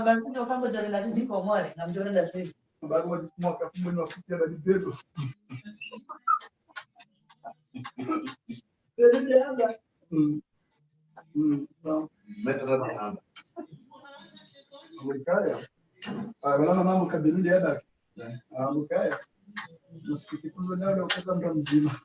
Ngamba ndio kama jore la sisi kwa mwale, ngamjore la sisi. Baru mwaka kumbe wa kutia na dibedo. Ndio anga. Metra na anga. Mkaya. Wala mama kabili hada. Mkaya. Msikitizo nalo kwa ndo mzima.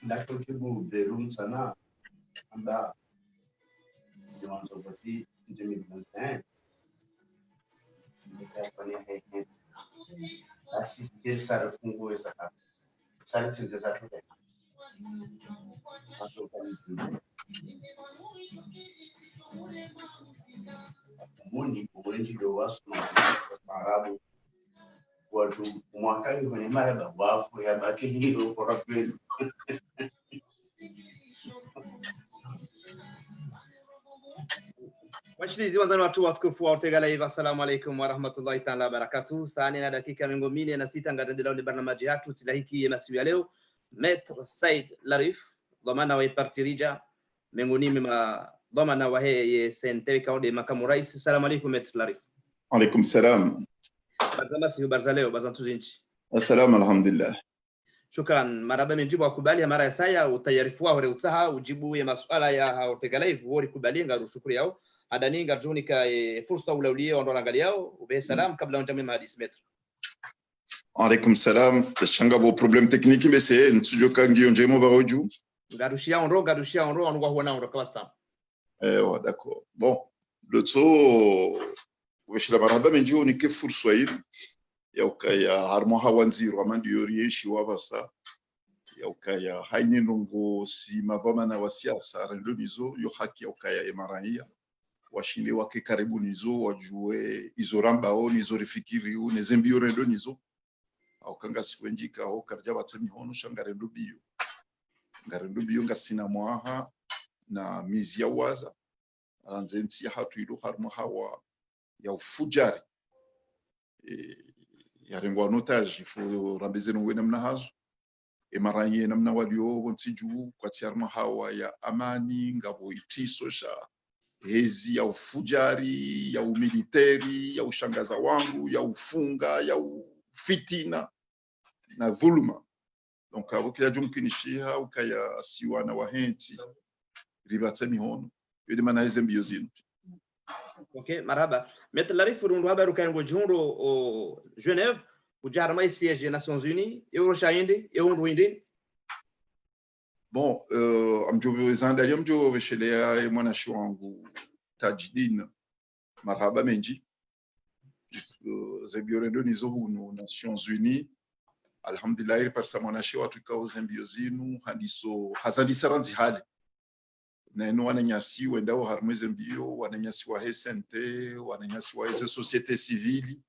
Ndako kibu berum sana anda jangan seperti jemil banten kita punya head asih dir saraf fungu esaka saraf sinse saraf masuk kan muni kurenji do wasu Arabu watu mwakani kwenye mara wafu ya baki hilo kwa kweli. Washirizi wanzani watu watukufu wa Ortega Live, assalamu alaikum wa rahmatullahi ta'ala barakatuh. Saani na dakika 406 ngaendelea ni barnamaji yetu tilahiki ya siku ya leo. Maître Said Larif dhamana wa partirija miongoni mwa dhamana wa yeye sente kaode makamu rais. Assalamu alaikum Maître Larif. Alaikum salam. Barzama si barzaleo bazantu zinchi. Assalamu alhamdulillah. Shukran. Maraba mjibu akubali mara ya saya utayarifu wao usaha ujibu ya masuala ya Ortega Live wori kubali ngaru shukuri yao. Adaninga junika fursa ulaulie ndo angaliao ube salam kabla unjami mahadis Maître. Alaikum salam. Shanga bo problem technique mais c'est ntujo kangi onjemo baroju. Garushia onro onwa huona onro kawasta. Ouais, d'accord. Bon, le tso weshila maraba menjio ni ke fursa hili ya ukaya harmo hawanziro amandi yori shi wabasa ya ukaya haini nongo si mavoma na wasiasa rendonizo yo haki ya ukaya emarania washinde wake karibu nizo wajue izorambao nizo rifikiri u nezembio rendonizo au kanga sikwenjika au karja batsemi hono shangarendo biyo ngasina mwaha na mizi ya waza aranzensi hatu ilo harmo hawa ya ufujari ya rengwa notage ifo rambeze no wena mnahazo emaranye namna walio wonsiju kwa tiarma hawa ya amani ngabo itiso sha hezi ya ufujari ya umiliteri ya ushangaza wangu ya ufunga ya ufitina na dhuluma. Donc abo kila jumkinishia ukaya siwana wahenti ribatsemi hono yede manaize mbio zinu. Ok, marhaba. Maître Larif urundu habaru kayango jundo o Genève ujarma siège des Nations Unies euro shainde euro indi. Bon, amjovo zandali amjovo veshelea mwanashi wangu Tajdin marhaba menji. Zebiorendo nizo hunu Nations Unies. Alhamdulillah parsa mwanashi watu kao zembio zinu hadiso hazali saranzi hali. Na eno wananyasi wendao harmweze mbio wananyasi wa hesente wananyasi wa heze societe civili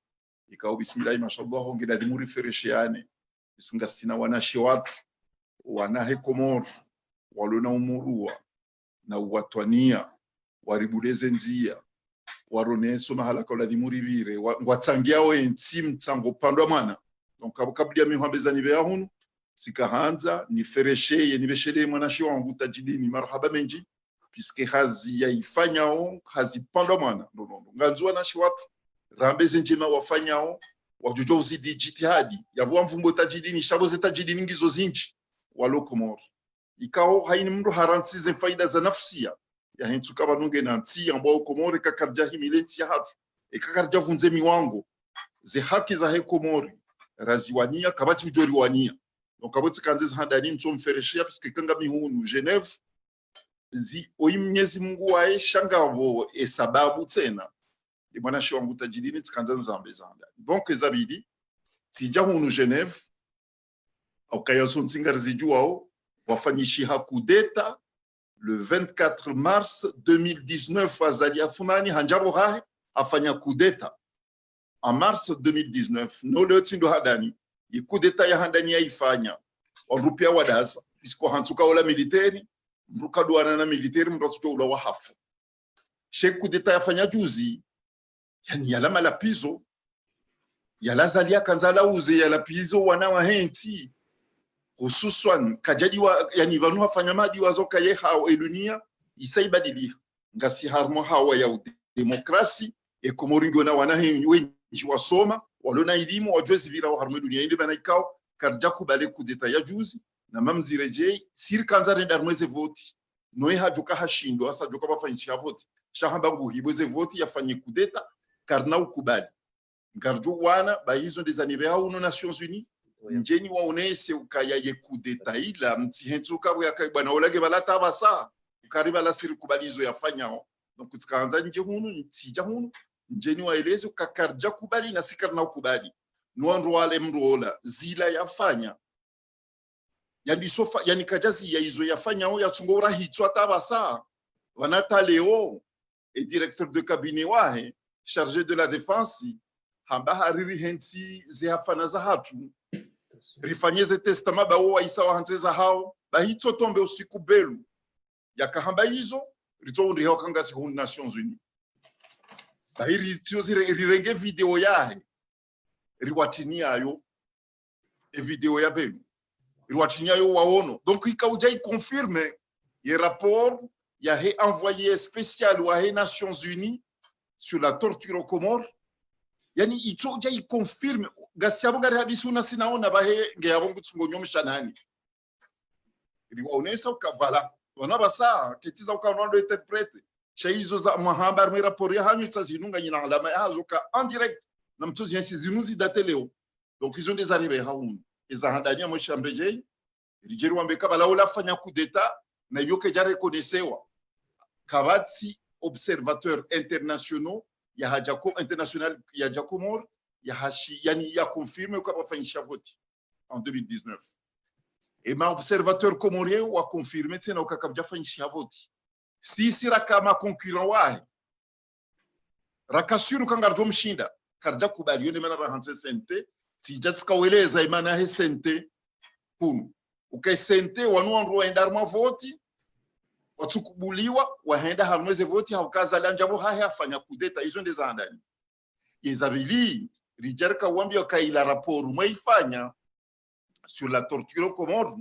ikao bismillah mashallah hongera dimuri fereshiane isungasina wanashi watu wanahe komoro walona umurua na watwania waribuleze nzia waroneso mahala kwa dimuri vire watsangiao enti mtsango pandwa mana donc kabla mihambeza nibe hunu sikahanza ni feresheye ni beshele mwanashi wangu Tajdini marhaba menji puisque hazi yaifanyao hazipandwa mwana no nganzwa na shiwatu rambeze njema wafanyao wajujo uzidi jitihadi yabwa mvumbo Tajdini shabo za Tajdini ngizo zinji walokomor ikao haini mndo harantize faida za nafsia ya hentu kaba nunge na nti ambao komori kakarja himilenti ya hatu ekakarja vunze miwango ze haki za hekomori raziwania kabati ujori wania donc kaboti kanze handani nto mfereshia puisque kanga mihunu Genève zi oimnyezi Mungu wae shangavo esababu tena mwana shi wangu Tajdini tsikanza nzambe zanda donc ezabili tija hunu Genève au kayaso ntsingari zijuao wafanyishi haku d'etat le 24 mars 2019 azali afumani hanjabo hahe afanya coup d'etat en mars 2019 no le tindo hadani i coup d'etat ya handani ya ifanya orupia wadasa isko hantuka ola militeri mruka duana na militeri mrasuto ula wahafu sheku d'etat yafanya juzi yani alama la pizo ya lazalia kanzala uze ya lapizo wana wa henti hususan kajadi wa yani vanu hafanya madi wazoka ye hao dunia isaibadilia ngasi harmo hawa ya demokrasi e komoringo na wana wengi wasoma walona elimu wajue zivira wa harmo dunia ile bana ikao karja kubale kudeta ya juzi na mamzireje sir kanzare darmweze voti noe hajuka hashindo asa joka bafanyisha voti shahamba nguhibweze voti yafanye kudeta karna ukubali ngarjo wana ba hizo des anniversaires aux Nations Unies njeni waonese ukaya ye kudeta ila mtihentuka ya bwana olage balata basa ukariba la siri kubalizo yafanyao donc tikaanza nje hunu ntija hunu njeni waeleze ukakarja kubali na sikarna ukubali nuandu wale mrola zila yafanya yani sofa yani kajazi ya hizo yafanya o yatsungora hitwa tabasa wanata leo et directeur de cabinet wahe chargé de la défense hamba hariri henti zihafana za hatu rifanyeze testama ba wa isa wa hanzeza hao ba hitso tombe usiku belu yakahamba hizo ritondi hao kangasi hu Nations Unies ba hiri tiozire rirenge video yahe riwatinia ayo e video ya belu riwatinia yo waono donc ikauja confirme ye rapport ya he envoyé spécial wa he Nations Unies sur la torture aux Comores yani itoja confirme gasiabo gari hadisi una sinaona bahe ngeyabo ngutsungo nyomshanani riwaonesa ukavala wana basa kitiza ukaondo interprete shaizo za mahamba mera poria hanyu tsazinunga nyina alama yazoka en direct na mtuzi yachi zinuzi dateleo donc ils ont des arrivés haun ezahadania mo chambeje rijeri wambeka bala ola fanya coup d'état na yoke jare konesewa kabati observateurs internationaux ya hajako international ya Jakomor ya hashi yani ya confirme kwa bafanyisha voti en 2019 et ma observateur comorien wa confirme tena ukakabja fanyisha voti sisi rakama concurrent wahe rakasuru kangarjo mshinda karja kubali yone mana rahanse sente tijatska weleza imana he sente punu ukay sente wanu endarma voti watukubuliwa waenda hamweze voti haukaza lanjabo haya afanya kudeta hizo ndizo ndani yezabili rijarka wambia kaila rapport mwaifanya sur la torture aux Comores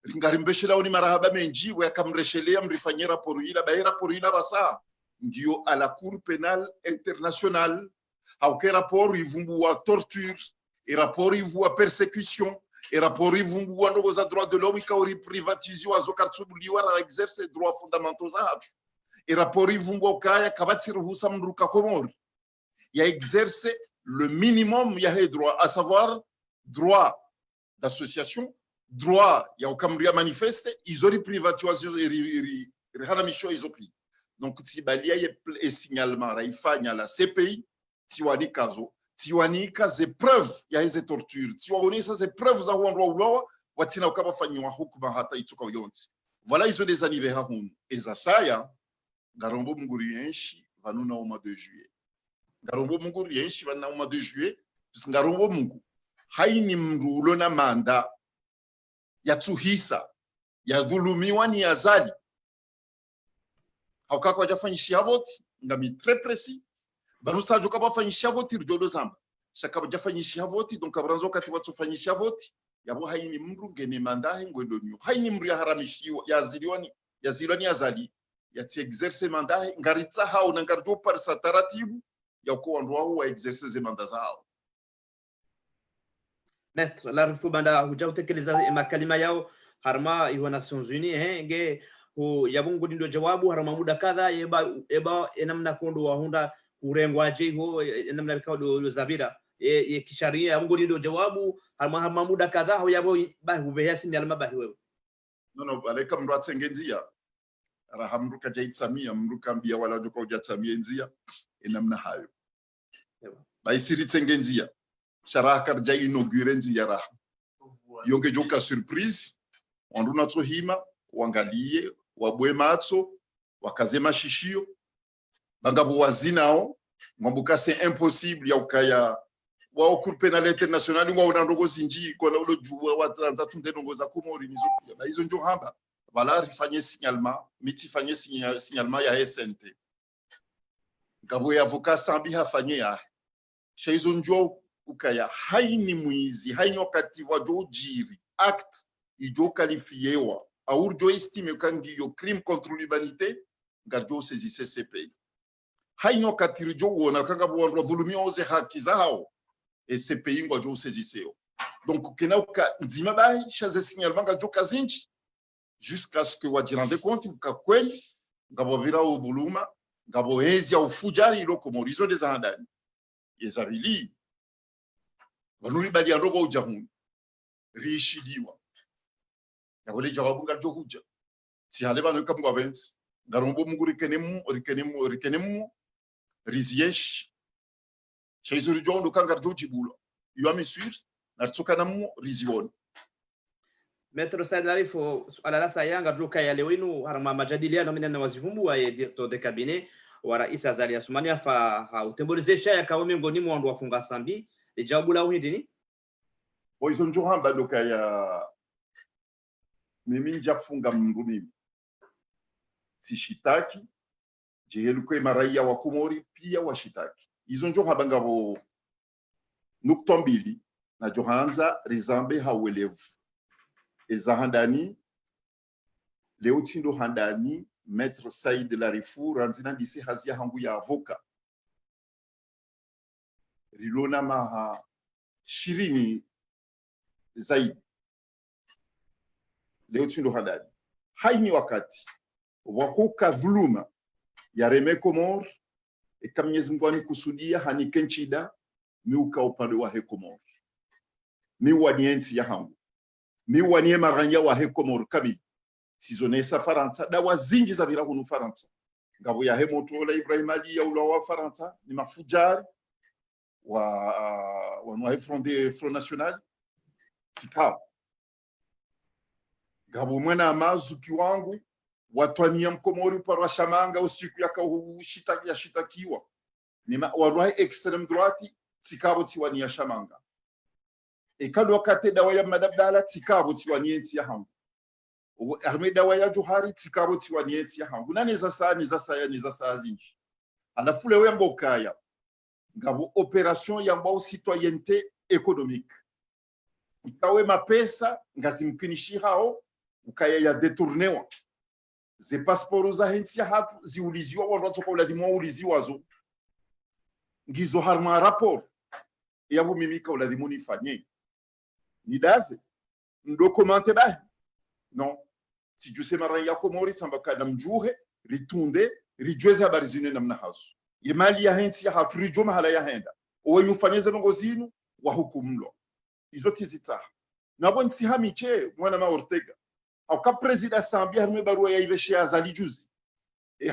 ringarimbeshela oni marahaba menji wakamreshelea mrifanyia rapport ila ba rapport ila basa ndio à la cour pénale internationale hauke rapport ivumbu wa torture et rapport ivumbu wa persécution et rapport ivumbu wa ndogo za droit de l'homme ikauri privatizi wa zokartsubuliwa ra exercer droits fondamentaux za hatu et rapport ivumbu ukaya kabati ruhusa mruka Komori ya exercer le minimum ya he droit à savoir droit d'association droit ya ukamria manifeste izori privatisation rihana misho izopli donc tibalia ye signalement raifanya la CPI tiwani kazo tiwani kaze preuve ya hizo torture tiwaonesa ze preuve za huandwa ulowa watina ukabafanywa hukuma hata ituka yonti voilà ils ont des anniversaires hum eza saya garombo mungurienshi vanuna au mois de juillet garombo mungurienshi vanuna au mois de juillet parce garombo mungu haini mrulo na manda ya tuhisa ya dhulumiwa ni azali haukaka wajafanyishia voti ngami très précis barusa joka bafanyishia voti rjolo zamba shaka wajafanyishia voti donc abranzo kati watufanyishia voti yabo haini mru ngene mandahe ngwendo nyo haini mru ya haramishiwa ya ziliwani azali ya ti exercer mandahe ngaritsa hao na ngarjo par sa taratibu ya ko ndwa wa exercer ze mandaza hao Maître, la rufubanda hujautekeleza makalima yao harma iwa Nations Unies nge hu yabungu ndio jawabu harma muda kadha eba namna kondo wahunda urengwaje ho namna bikao do zabira ye kisharia yabungu ndio jawabu harma muda kadha ho yabo ba hubehasi ni alma bahi wewe no baleka mru atsengenzia rahamruka jaitsamia mruka mbia wala joko jatsamia nzia namna hayo baisiri tsengenzia sharaka ja inaugure nzia yonge joka surprise wanduna tsohima wangalie wabwe matso wakazema shishio bangabo wazinao mwambuka c'est impossible ya ukaya wa cour pénale internationale wa unandogo zinji ko la ulo juwa watanza tunde ndongo za Komori nizo na hizo njo hamba wala rifanye signalement miti fanye signalement ya SNT ngabo ya avocat sambi hafanye ya shaizo njo ukaya haini mwizi haini wakati wa jojiri act ijo kalifiewa aurjo estime kangiyo crime contre l'humanité ngarjo saisisse CPI haini wakati rijo wona kanga bwandwa dhulumia oze haki zao et CPI ngwajo saisisseo donc kena uka nzima bai chaze signalement ngarjo kazinchi jusqu'à ce que wajirande compte ukakweli ngabo vira udhuluma ngabo hezi au fujari iloko morizo de zandani yezabili vanuri bali andoko ujahuni rishidiwa ngabole jawabu ngarjo huja si hale banu kamwa bensi ngarombo muguri rikenemu riziesh chaizuri jondo kangarjo jibulo yami sur nartsokanamu rizion Maître Said Larif, suala la sayanga joka ya leo inu harama majadiliano minena wazivumbu wa directeur de cabinet wa Rais Azali Assoumani fa utembolezesha ya kawo miongoni mwa ndo wafunga sambi lijawabu la uhindini boizo njohamba ndoka ya mimi njafunga mrumimi sishitaki jeheluko maraia wa Komori pia washitaki izo njohamba ngabo nukta mbili na johanza rizambe hawelevu ezahandani leo tindo handani Maître Said Larif ranzina ndise hazia hangu ya avoka rilona maha shirini zaidi leo tindo handani haini wakati wakuka dhuluma ya Reme Komor ekamnyezi mvani kusudia hani kenchida miuka upande wa Hekomor miwa nienzi ya hangu miwa nie maranya wa Hekomor kabi sizonesa Faransa dawa zinji za virahu nu Faransa ngabo ya hemoto la Ibrahim Ali ya ula wa Faransa ni mafujari wa noa Front National sikao ngabo mwana amazuki wangu watwania Mkomori parwa shamanga usiku ya shitakiwa ni warwahi extreme droite sikabo tiwania shamanga ekado wakati dawa ya madabdala tikabo tiwanienti ya hangu arme dawa ya Johari tikabo tiwanienti ya hangu nani za saa zinji alafu lewe mbokaya ngabo operation ya mbao citoyenneté économique ikawe mapesa ngazimkinishi hao ukaya ya detournewa ze passport za henti ya hatu ziuliziwa watu kwa uladimwa uliziwa zo ngizo harma rapport yabo mimika uladimuni fanye nidaze ndokomante ba non si juse maranya Komori tambaka na mjuhe ritunde rijweze habari zine namna hazo yemali ya henti ya hatu rijoma hala ya henda owe mufanyeze ngozinu wa hukumlo izo tizita nabo ntihamiche mwana ma Ortega au ka president Sambia harme barua ya Iveshe Azali juzi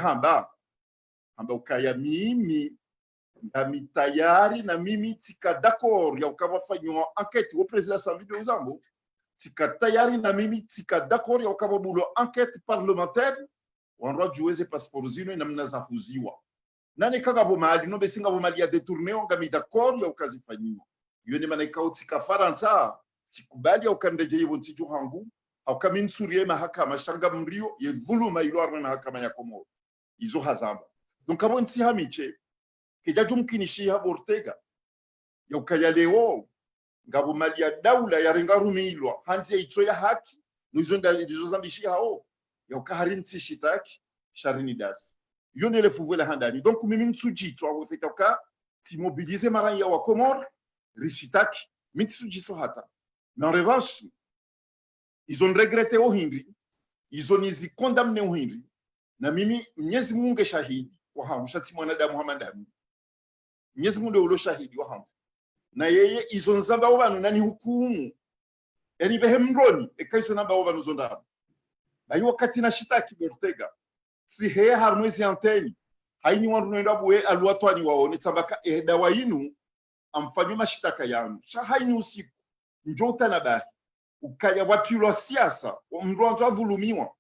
hamba ukaya mimi ndami tayari na mimi tika d'accord ya ukabafanywa enquête au president Sambia de Uzambo tika tayari na mimi tika d'accord ya ukababulo enquête parlementaire wanrwa juweze passeport zino na mnazafuziwa nani kagabo mali no besinga bo mali ya détourner ngami d'accord ya ukazifanyiwa yone maana tika Faransa sikubali ya ukandeje yibo ntiju hangu au kamin surie mahakama shanga mrio ye dhuluma ilo arna mahakama ya Komoro izo hazamba donc abo nti hamiche keja jumkinishi ha Ortega ya ukaya leo ngabo mali ya daula ya rengarumi ilo hanzi ito ya haki nizo zambishi hao ya ukaharinti shitaki sharini das yone le fuvuela handani donc mimi nsujito au feta ka ti mobiliser maranya wa Komoro rishitaki miti sujito hata mais en revanche ils ont regretté ohindri ils ont nizi condamné ohindri na mimi Mwenyezi Mungu shahidi wa hamu shati mwanadamu Muhammad Mwenyezi Mungu ndio shahidi wa hamu na yeye izo nzamba wabanu nani hukumu yani behemroni ekaiso namba wabanu zonda bayi wakati na shitaki Ortega si he harmwezi anteni haini wandu nenda buwe alwatwani waone tabaka dawa yinu amfanyo mashitaka yanu shahaini usiku njota na bahi ukaya wapilwa siasa mronzo avulumiwa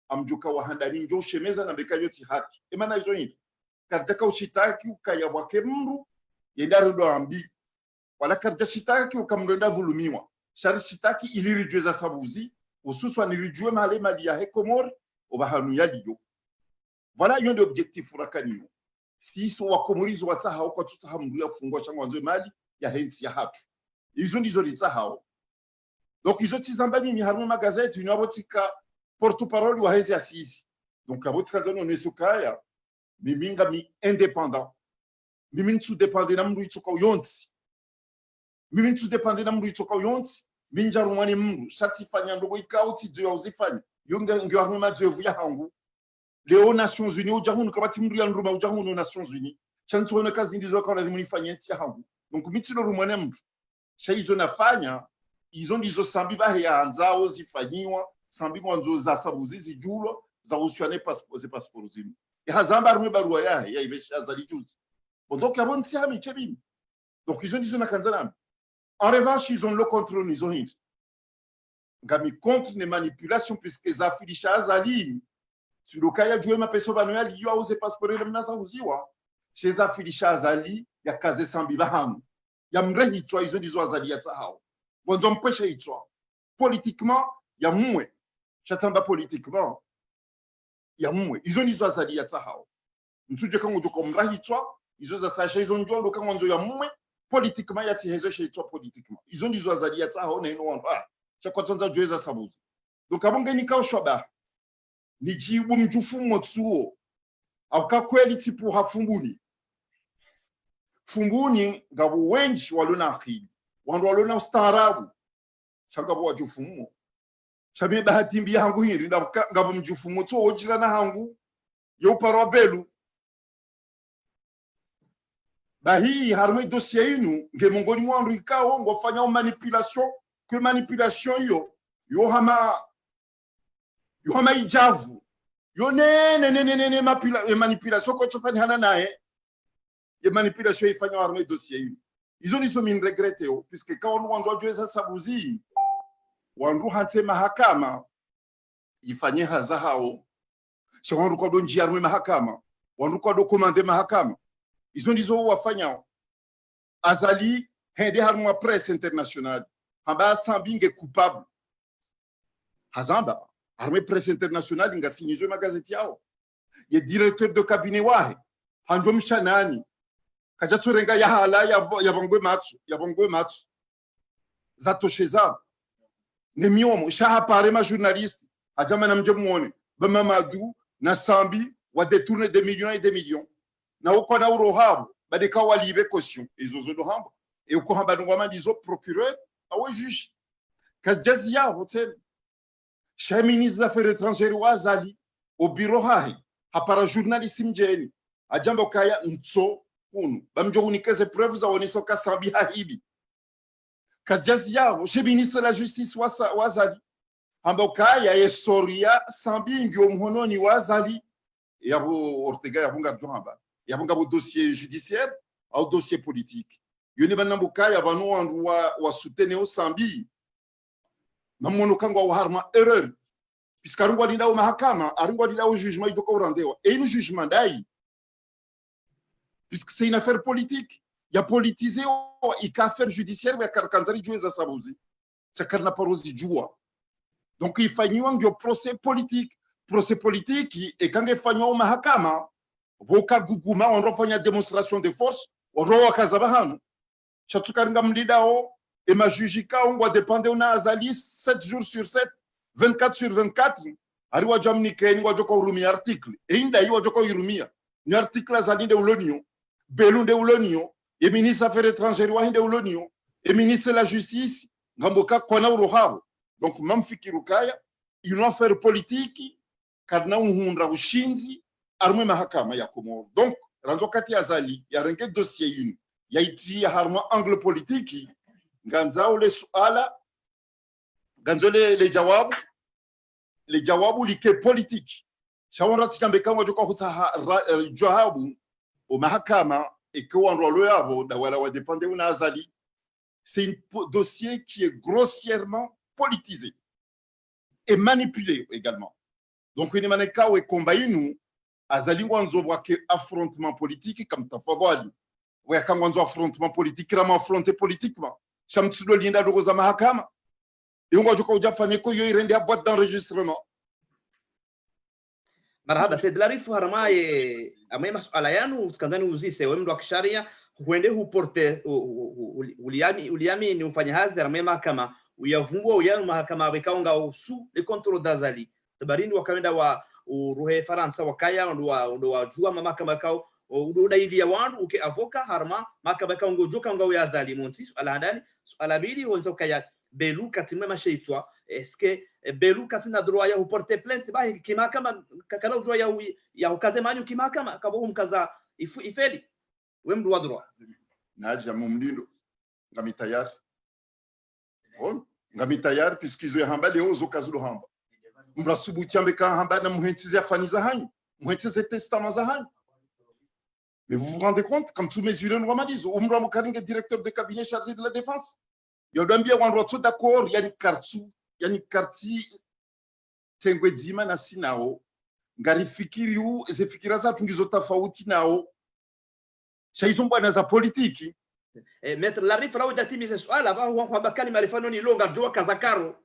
amjuka wahandani njo shemeza na bekayo ti haki emana izo hili katika ushitaki ukaya wake mru yendaro do ambi wala katika shitaki ukamronda vulumiwa shari shitaki ilirijweza sabuzi ususwa nilijwe mahali mali ya Komori obahanu yaliyo voilà yon de objectif rakaniyo siso wakomorizo watsahao kwa tutaha mndu yafungwa changwa nzo mali ya hensi ya hatu izo ndizo litsahao. Donc izo tizamba mimi harimo magazeti unabotika porte parole wa hezi asisi. Donc abotika zano nesukaya mimi ngami indépendant. Mimi ntu dépendre na mndu itsoka uyonzi. Mimi ntu dépendre na mndu itsoka uyonzi. Minja rumani mndu satifanya ndogo ikauti dio uzifanya. Yonga ngyo harimo majevu ya hangu. Leo Nations Unies ujahunu kabati mndu ya nduma ujahunu Nations Unies. Chantuona kazi ndizo kwa lazima nifanye tia hangu. Donc mitilo rumani mndu. Shaizo nafanya izo ndizo sambi bahe ya anzao zifanyiwa sambi mwanzo za sabuzi zijulo za usiane passport zinu ya hazamba arme barua ya ibesha za lijuzi donc abon si ami chebim donc izo ndizo nakanzana. En revanche ils ont le contrôle ils ont hint ngami contre les manipulations puisque za filisha azali sindokaya juwe mapeso bano ya liyo auze passport ile mnasa uziwa chez za filisha azali ya kaze sambi bahamu ya mrehi twa izo ndizo azali ya tsahao bonzo mpesha itwa politiquement ya mwe chatamba politiquement ya mwe izo ndizo azali ya tsahao msuje kango joko mrahi twa izo za sasha izo njondo kango nzo ya mwe politiquement ya tihezo sheitwa politiquement izo ndizo azali ya tsahao na ino wamba chakwatanza jueza sabuzi donc abonge nikao shwaba ni jibu mjufu motsuo auka kweli tipu hafumbuni fumbuni ngabo wenji walona akili wandu walona ustaarabu changabo wa jufumo chabe bahati mbi hangu hiri ngabo mjufumo to ojira na hangu yo parwa belu bahi harme dossier inu nge mongoni mwandu ikao ngofanya manipulation que manipulation yo hama ijavu yo ne manipulation ko chofani hana nae ye manipulation ifanya harme dossier inu izo nizo min regrette puisque quand on wanzo jueza sabuzi wandu hante mahakama ifanye haza hao shawandu kwa do njia arme mahakama wandu kwa do komande mahakama izo ndizo wafanya azali hende harmo presse internationale hamba sambinge coupable hazamba arme presse internationale ngasinyizo magazeti yao ye directeur de cabinet wahe hanjo mshanani kajaturenga ya hala ya bongwe match za tosheza ne miomo shaha pare ma journaliste ajama na mje muone ba Mamadou na Sambi wa détourner des millions et des millions na uko na urohabo badeka walibe caution izo do hamba e uko hamba ngoma ndizo procureur awe juge kazjazia hotel chez ministre des affaires étrangères wazali au bureau hahi hapara journaliste mjeni ajamba kaya ntso kunu bamjohunikeze preuve za oneso ka Sambi hahibi kajazi yao chez ministre de la justice wazali ambao kaya yesoria Sambi ngyo mhononi wazali yabo Ortega yabunga bjomba yabunga bo dossier judiciaire au dossier politique yoni banambo kaya banu wandu wa soutenir Sambi namono kangwa wa harma erreur puisque arungwa dinda mahakama arungwa dinda jugement idoka urandewa et le jugement dai puisque c'est une affaire politique. Il y a politisé, il y a affaire judiciaire, il y a karkanzari joué à Sabuzi. Chakarna parosi joua. Donc il faut un procès politique. Procès politique, et quand il faut un mahakama, boka guguma, on refait une démonstration de force, on roa kazabahan. Chatukaranga mlidao, et ma jujika, on va dépendre on a azali 7 jours sur 7, 24 sur 24. Ariwa jamnike, ni wajoko urumi article. Et inda yi wajoko urumia. Ni article azali de ulonio. Belunde ulonio, et ministre des Affaires étrangères wahinde ulonio, et ministre de la Justice, ngamboka kona urohabo. Donc mamfikirukaya, une affaire politique, karna unhundra ushinzi, arme mahakama ya Komoro. Donc, ranzokati azali, ya renge dossier yunu, ya iti ya harma angle politique, ganzao le suala, ganzo le jawabu like politique. Shawarati kambeka wajoka hutaha jawabu, au mahakama et que on rôle yabo da wala wa dépendre una azali, c'est un dossier qui est grossièrement politisé et manipulé également. Donc une maneka ou combat nous azali wanzo voit que affrontement politique comme ta favori ouais quand wanzo affrontement politique vraiment affronté politiquement chamtsudo linda do za mahakama et on va joka ujafanye ko yo irende boîte d'enregistrement. marhaba Said Larif harmaye amwe masuala yanu tukandani uzise wewe mtu wa kisharia huende huporte uliamini ufanye hazi harmaye mahakama uyavumbua uyanu mahakama wekaonga usu le contrôle d'azali tabarindi wakaenda wa uruhe Faransa wakaya ndo wajua mahakama kao udaidia wandu uke avoka harma mahakama kao ngojoka ngao ya azali monsi ala handani ala bili wonzo kaya belu katimwe mashaitwa est-ce que belu katina droit ya huporte plainte ba kimakama kakala droit ya ukaze manyu kimakama kabo mkaza ifeli we mdu wa droit naja mumlindo ngami tayari puisqu'ils hamba leo zokazulo hamba mrasubuti ambeka hamba na muhentize afaniza hanyu muhentize testament za hanyu. Mais vous vous rendez compte, comme tous mes yeux, nous disent, Umra Mukaringe, directeur de cabinet chargé de la défense. Il y a bien un retour d'accord, il y a une quartier, Tengwedzima na sinao, ngari fikiriu, ze fikiraza tungizo tofauti nao. Shaizomba na za politiki. Maître Larif Raouda timize swala ba kwamba kali marifano ni longa joa kazakaro.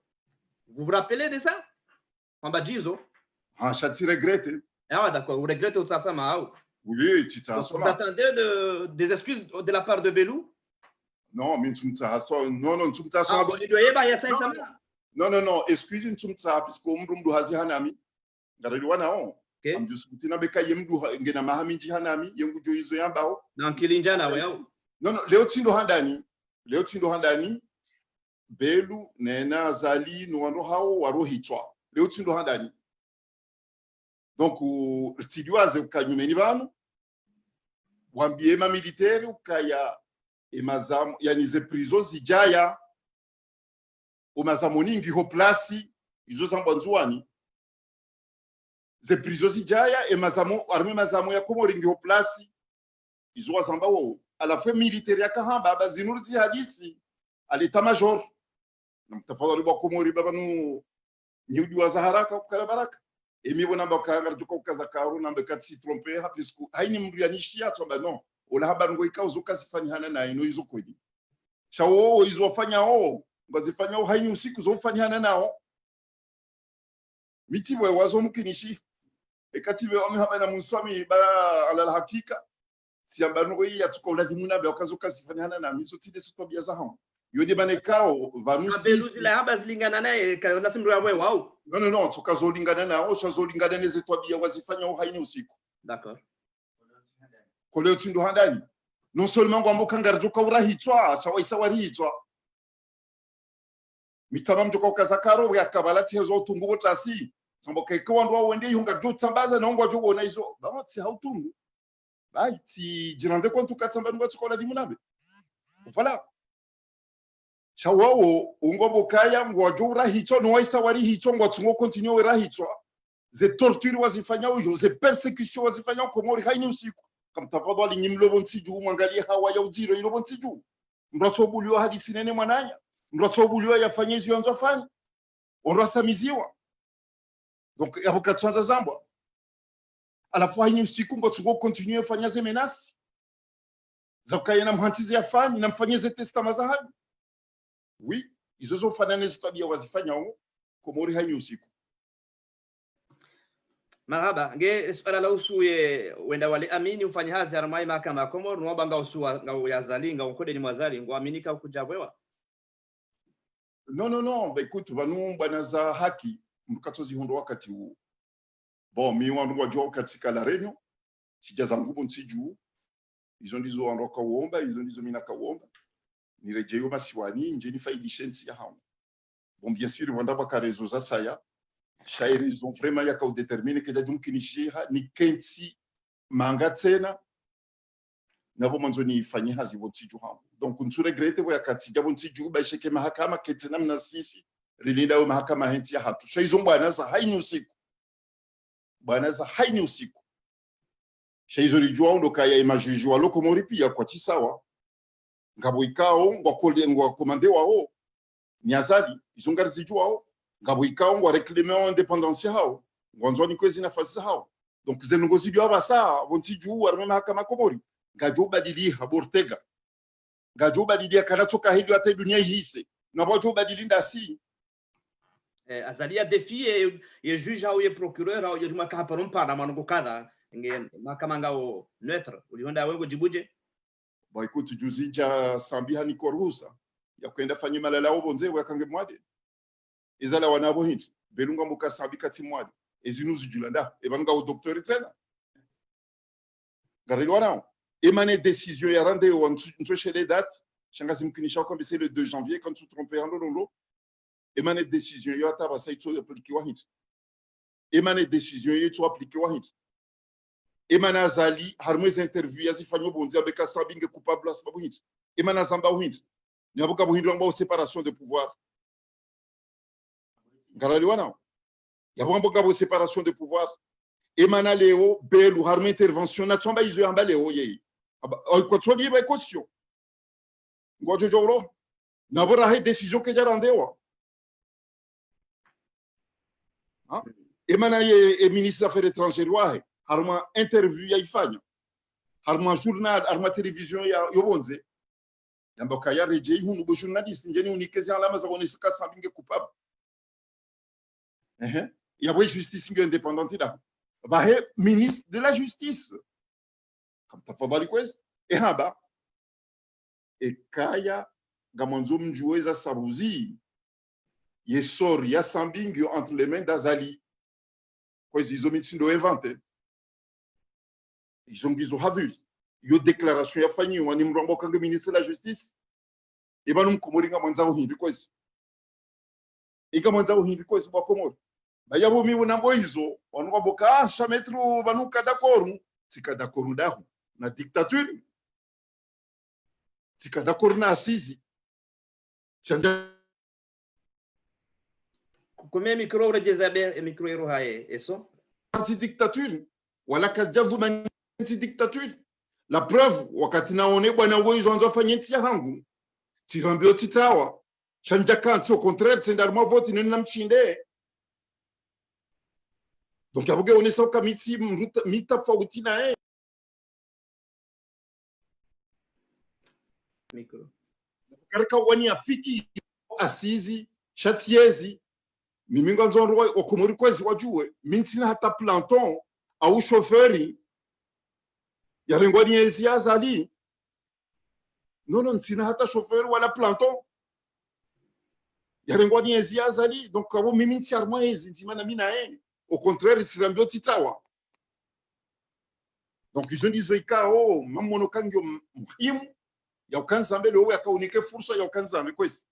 Vous vous rappelez de ça? Kwamba jizo? Ah, je regrette. Ah d'accord, vous regrettez tout ça ma. Oui, tu t'as Vous attendez des excuses de la part de Belou? Non, mais tu non, tu m'as ah, bon, il doit y avoir ya ça non, excuse tu m'as puisque umru hazi hanami. Ndareliwa nao. Okay. Amjusukuti na beka yemdu ngena mahamiji hanami yengu joizo yambao. Na kilinjana wewe. Non, leo tindo handani. Belu nena zali no wano hao warohitwa. Leo tindo handani. Donc tidiwaze ukanyumeni banu wambie ma militaire ukaya emazamu yani ze prison zijaya umazamu ningi ho place izo zambwa nzuani ze prison zijaya emazamu arme mazamu ya Komori ngi ho place izo wazamba wo ala fe militaire ya kahamba abazinurzi hadisi aleta major na mtafadhali wa Komori babanu nyudi wa zaharaka ukala baraka emibona bakanga tuko kaza karu na mbekati tromper ha pisku haini mndu yanishia toba non ola habango ikauzo kasifanyana na ino izo kodi shawo izo wafanya ngazifanya haini usiku zo fanyana nao mitiwe wazo mukinishi ekatibe wame habana muswami bara ala hakika siambano ya tuko lazimuna be okazo kasifanyana na mizo tide sotobia za hao yodi banekao vanusi abeluzi la haba zilingana naye kana timro ya wewe wao non tukazolingana nao shazolingana neze twabia wazifanya uhaini usiku d'accord kole tindo handani non seulement ngwambo kangarjo ka urahitwa chawaisa warihitwa mitaba mjoka ukazakaro yakabalati hezo utungu botasi samboke kwa ndo wende yunga jo tsambaza na ngwa jo bona izo bamati hautungu bai ti jirande kwa tukatsamba ngwa tsokola dimunabe voilà chawo ungobo kaya ngwa jo urahitwa no waisa warihitwa ngwa tsungo continue urahitwa ze torture wazifanya ujo ze persecution wazifanya Komori haini usiku kama tafadhali nyimlo bontsiju mwangalie hawa ya ujiro ilo bontsiju mratsobuliwa hadisi nene mwananya mratsobuliwa yafanye hizo yanzo afanye onrasamiziwa donc avocat tsanza zambwa alafu haini usiku ngwa tsungo continue fanya ze menace zakayena mhantizi afanye na mfanye ze testament za habi oui izo zo fanane zitabia wazifanya Komori haini usiku. Marhaba nge swala la usuye wenda wale amini ufanye hazi harmai mahakama ya Komoro nuomba nga usuwa nga ya zalinga ukode ni mwazali ngo aminika kujabwewa non écoute banu banaza haki mkatozi hondo wakati huu bon mi wandu wajua katika la renyo sijaza ngubo nsiju izo ndizo wandoka uomba izo ndizo mina kaomba nirejeyo masiwani nje ni faidishensi ya hao bon bien sûr wanda bakarezo za saya shairi ils ont vraiment yaka déterminer que jajum kinishiha ni kensi manga tena nabo manzo ni ifanye hazi botsiju hao donc on se regrette wa yakati jabo nsiju ba sheke mahakama ketena mna sisi rilinda wa mahakama henti ya hatu shaizo bwana za haini usiku shaizo lijua ndo kaya imagine wa Komori pia kwa tisawa ngabo ikao ngwa komande wao nyazali izongari zijua ngabo ikao ngwa reclamer independance hao ngwanzoni kwezi nafasi hao donc zenongozi dio abasa bontiju warme mahakama Komori ngajo badili habortega ngajo badili kanatoka hiyo hata dunia hii na bojo badili ndasi azalia défier ye juge au ye procureur au ye tuma ka parompa na mango kadha nge mahakama ngao neutre ulionda wengo jibuje. Ba ikuti juzi ja sambiha ni korusa ya kwenda fanya malala obonze wakange mwade izala wanabo hindi belunga muka sambi kati mwade ezinuzu julanda ebanunga au docteur tena garilo nao emane décision ya rende o ntsoshe les dates shangazi mkinisha kwa c'est le 2 janvier quand tu trompé en lolo emane décision yo ataba sai to appliquer wa hindi emane décision yo to appliquer wa hindi emana azali harmwezi interview yazifanywa bonzi abeka sabinge coupable asbabu hindi emana zamba hindi nyabuka buhindi ngba séparation de pouvoir garali wana yabombo gabo séparation de pouvoir emana leo belu harme intervention na tsomba izo yamba leo ye ko tsodi ba caution ngojo joro na bora he décision ke jarandewa ha emana ye ministre affaires étrangères wa harma interview ya ifanya harma journal harma télévision ya yobonze yamba kaya reje hunu bo journaliste njeni unikezi alama za onisika sambinge coupable yabwe justice nge indépendante da bahe ministre de la justice comme tafadhali kwezi haba kaya gamonzo mjueza sabuzi yesor ya sambinge entre les mains d'Azali kwezi izo mitindo inventé ils ont gizo havu yo déclaration ya fanyi wani mrongo kange ministre de la justice ebanum komoringa mwanza uhindi kwezi ika mwanza uhindi kwezi kwa komori bayabo mi unambo hizo wanuka boka shametru banuka d'accord tika d'accord dahu na dictature tika d'accord na asizi chanda kumé micro rejeza be micro ero haye eso anti dictature wala kajavu anti dictature la preuve wakati naone bwana wewe anza fanya ntia hangu tirambio titawa chanja kanti au contraire tsenda ma vote ni namchinde donc yabuge onesa kamiti mita fauti na micro karaka wani afiki asizi chatiezi miminga nzonro okomori kwezi wajue mintina hata planton au chauffeur yarengwani ezi Azali non ntina hata chauffeur wala planton yarengwani ezi Azali donc abo miminti arma ezi ntimana mina au contraire tirambio titawa donc ils ont dit zoikao mamono kangyo muhimu ya ukanzambe leo yakaunike fursa ya ukanzambe kwezi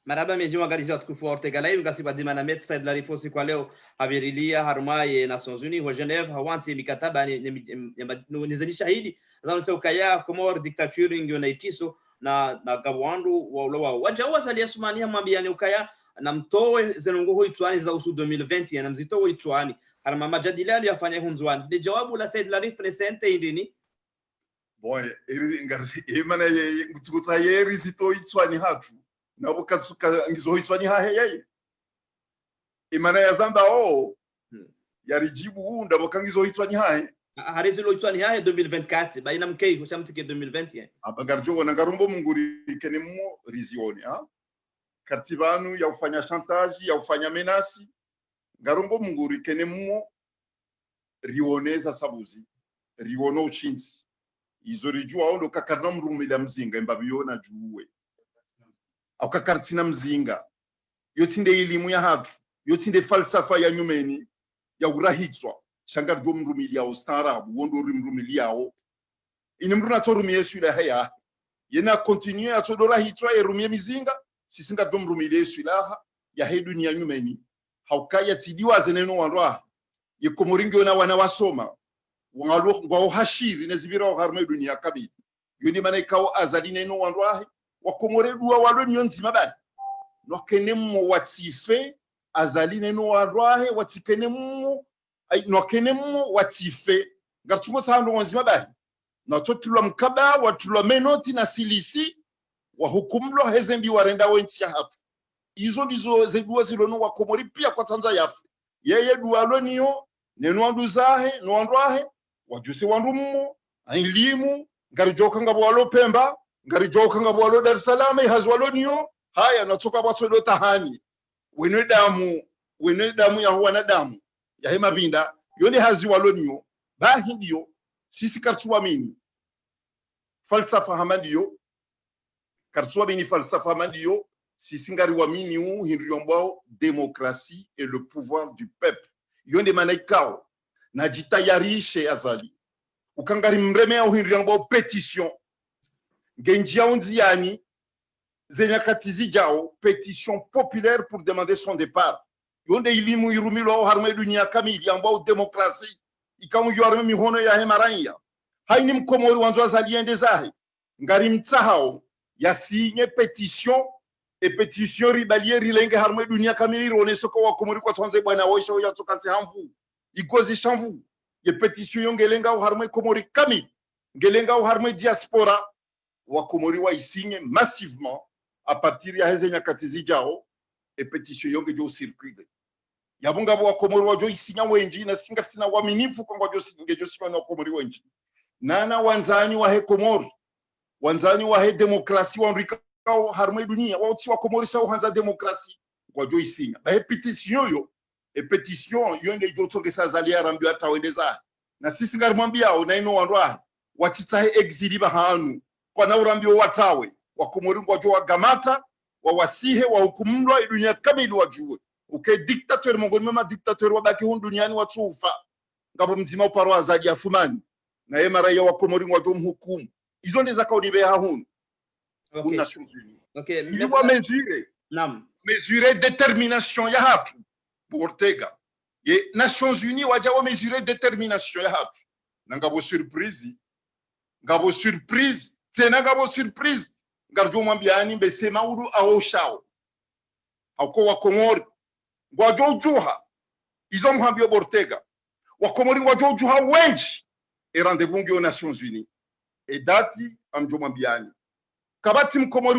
maraba meji wangalizi watukufu wa Ortega Live ngasi badima na Maître Said Larif aussi kwa leo habirilia harumaye Nations Unies wa Genève hawanti mikataba ni zeni shahidi zao sio kaya Comore dictature ngio na itiso na gabwandu wa ulowa wajawa salia sumania mwambiani ukaya na mtowe zenongo hoitwani za usu 2020 na mzito hoitwani harma majadiliano yafanya hunzwani de jawabu la Said Larif ne sente indini boy ngarzi emana ye ngutsa ye rizito itwani hatu nabo katsuka ngizohitswani hahe yeye imana ya zamba yarijibu unda bokangizohitswani hahe harezilo hitswani hahe 2024 baina mkei kushamtike 2020 abangarjo na ngarumbo munguri kenemo rizioni kartibanu ya ufanya chantage ya ufanya menasi ngarumbo munguri kenemo rioneza sabuzi riono uchinzi izorijua ondo kakarna mrumila mzinga imbabiona juwe akakartina mzinga yotinde elimu ya hatu yotinde falsafa ya nyumeni ya urahitswa shangarjo mrumili ya ustaarabu wondo mrumili yao ine mruna torumi yesu ila haya yena continue atodora hitswa yerumie mizinga sisinga dom mrumili yesu ila ya he dunia nyumeni haukaya tidiwa zeneno wanwa yekomoringo na wana wasoma wangalo ngao hashiri nezibira harme dunia kabidi yoni manaikao Azali neno wanwa wakomore duwa walo nyonzima ba no kenemo watife Azali neno warwahe watikenemo no kenemo watife ngatuko tsando nzima ba na totulwa mkaba watulwa menoti na silisi wa hukumlo hezembi warenda wentia hapo izo ndizo zeduwa zilono wakomori pia kwa tanza yafu yeye duwa niyo neno anduzahe no andwahe wajuse wandumo elimu ngarijoka ngabo walo Pemba ngari joka ngabo walo Dar es Salaam hazwalo niyo haya natoka bato do tahani wene damu ya wanadamu ya hema binda yone hazi walonio bahindio sisi kartuwa mini falsafa hamandio kartuwa mini falsafa hamandio sisi ngari wa mini hinrio mbao démocratie et le pouvoir du peuple yone manaikao na jitayarishe azali ukangari mreme au hinrio mbao pétition genjia onziani zenyakati zijao pétition populaire pour demander son départ yonde ilimu irumilo harme dunia kamili ambao demokrasi ikamu yorme mihono ya hemaranya haini mkomori wanzo azaliende zahe ngari mtsahao ya sinye pétition et pétition ribalier rilenge harme dunia kamili rone soko wa komori kwa twanze bwana wosho ya tsokati hamvu igozi shamvu ye pétition yongelenga harme komori kamili ngelenga harme diaspora wa komori wa isinye massivement à partir ya heze nyakati zijao et pétition yonge jo circuler yabunga wa komori wa jo isinya wenji na singa sina waminifu kwa jo singe jo sima na komori wenji nana wanzani wa he komori wanzani wa he demokrasi wa rikao harme dunia wa utsi wa komori sa hanza demokrasi kwa jo isinya ba he pétition yo et pétition yonge jo toke sa zalia rambi atawendeza na sisi ngarimwambia na ino wandwa watitsa he exili bahanu kwa na urambi watawe wakomori ngwajo wa gamata wa wasihe wa hukumlwa dunia kamili wajue uke dictateur mongoni mama dictateur wabaki hun duniani watufa ngabo mzima uparo azadi afumani na yema raia wa komori ngwajo mhukumu hizo ndizo kaudi be hun Okay. Okay. Il doit mesurer. Nam. Mesurer détermination ya hatu Ortega et Nations Unies waja wa mesurer détermination ya hatu ngabo surprise tena ngabo surprise ngarjo mwambiani mbesema uru ao shao hauko wa Komori ngwajo juha izo mhambio Ortega wa Komori ngwajo juha wenji et rendez-vous ngio Nations Unies et dati amjo mwambiani kabati mkomori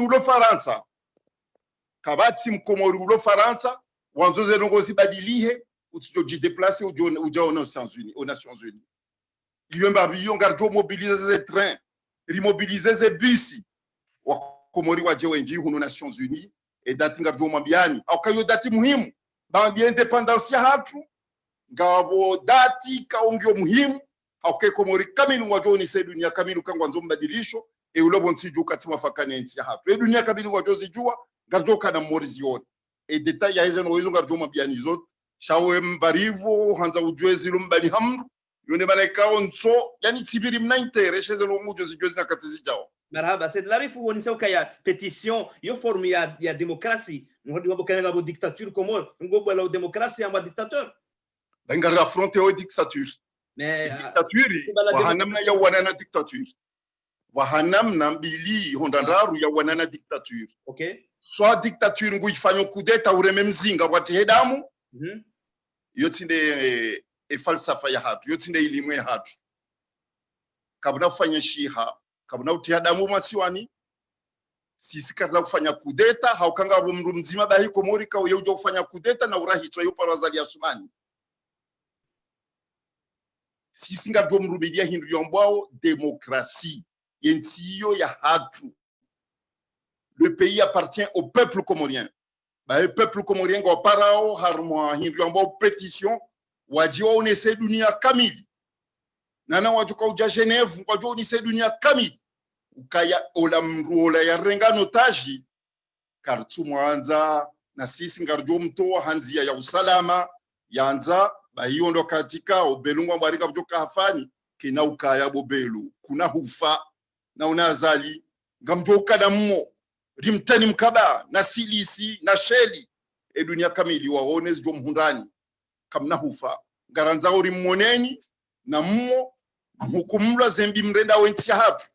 ulo Faransa wanzoze longozi badilihe utijoji déplacer ujao Nations Unies yomba biyo ngarjo mobiliser ces trains remobiliser ces bus wa Komori waje wenji hunu Nations Unies et dati ngarjo mwambiani au kayo dati muhimu bambi independence ya hatu ngabo dati kaongio muhimu au ke Komori kamili ngwajo ni se dunia kamili kangwa nzo mbadilisho e ulobo nsiju kati mafakane nti ya hatu e dunia kamili ngwajo zijua ngarjo kana morizion e detail ya hizo no ngarjo mwambiani zote shawe mbarivo hanza ujwezi lumbali hamru yone malaika onso yani tibiri mnaintere sheze lo mujo zijwezi na katizi jao marhaba c'est la rifu woni sauka ya petition yo forme ya démocratie ngodi wabokana bo dictature Komori ngobo la démocratie ya dictateur ngara affronter au dictature mais dictature wahanamna ya wanana dictature wahanamna mbili hondandaru ya wanana dictature okay soit dictature nguifanyo kudeta ureme mzinga wati hedamu yotinde e falsafa ya hatu yotinde ilimwe hatu kabuna kufanya shiha kabuna utia damu masiwani sisi katla kufanya kudeta haukanga mru mzima bahi Komori ka uyo kufanya kudeta na urahitwa yo parazali ya Sumani sisi ngabo mrubidia hindu yombwao démocratie yentiyo ya hatu. Le pays appartient au peuple comorien. Le peuple comorien go parao harmoa hindu yombwao pétition wajiwa unese dunia kamili nana wajuka uja Genève wajiwa unese dunia kamili ukaya ola mruola ya rengano taji kartu mwanza na sisi ngarjo mtoa hanzia ya usalama yanza bayondo katika obelungwa mbarika bujoka hafani kina ukaya bobelu kuna hufa na unazali ngamjoka na mmo rimtani mkaba na silisi na sheli e dunia kamili waone zjo mhundani kamna hufa ngaranza uri mmoneni na mmo hukumula zembi mrenda wensi hatu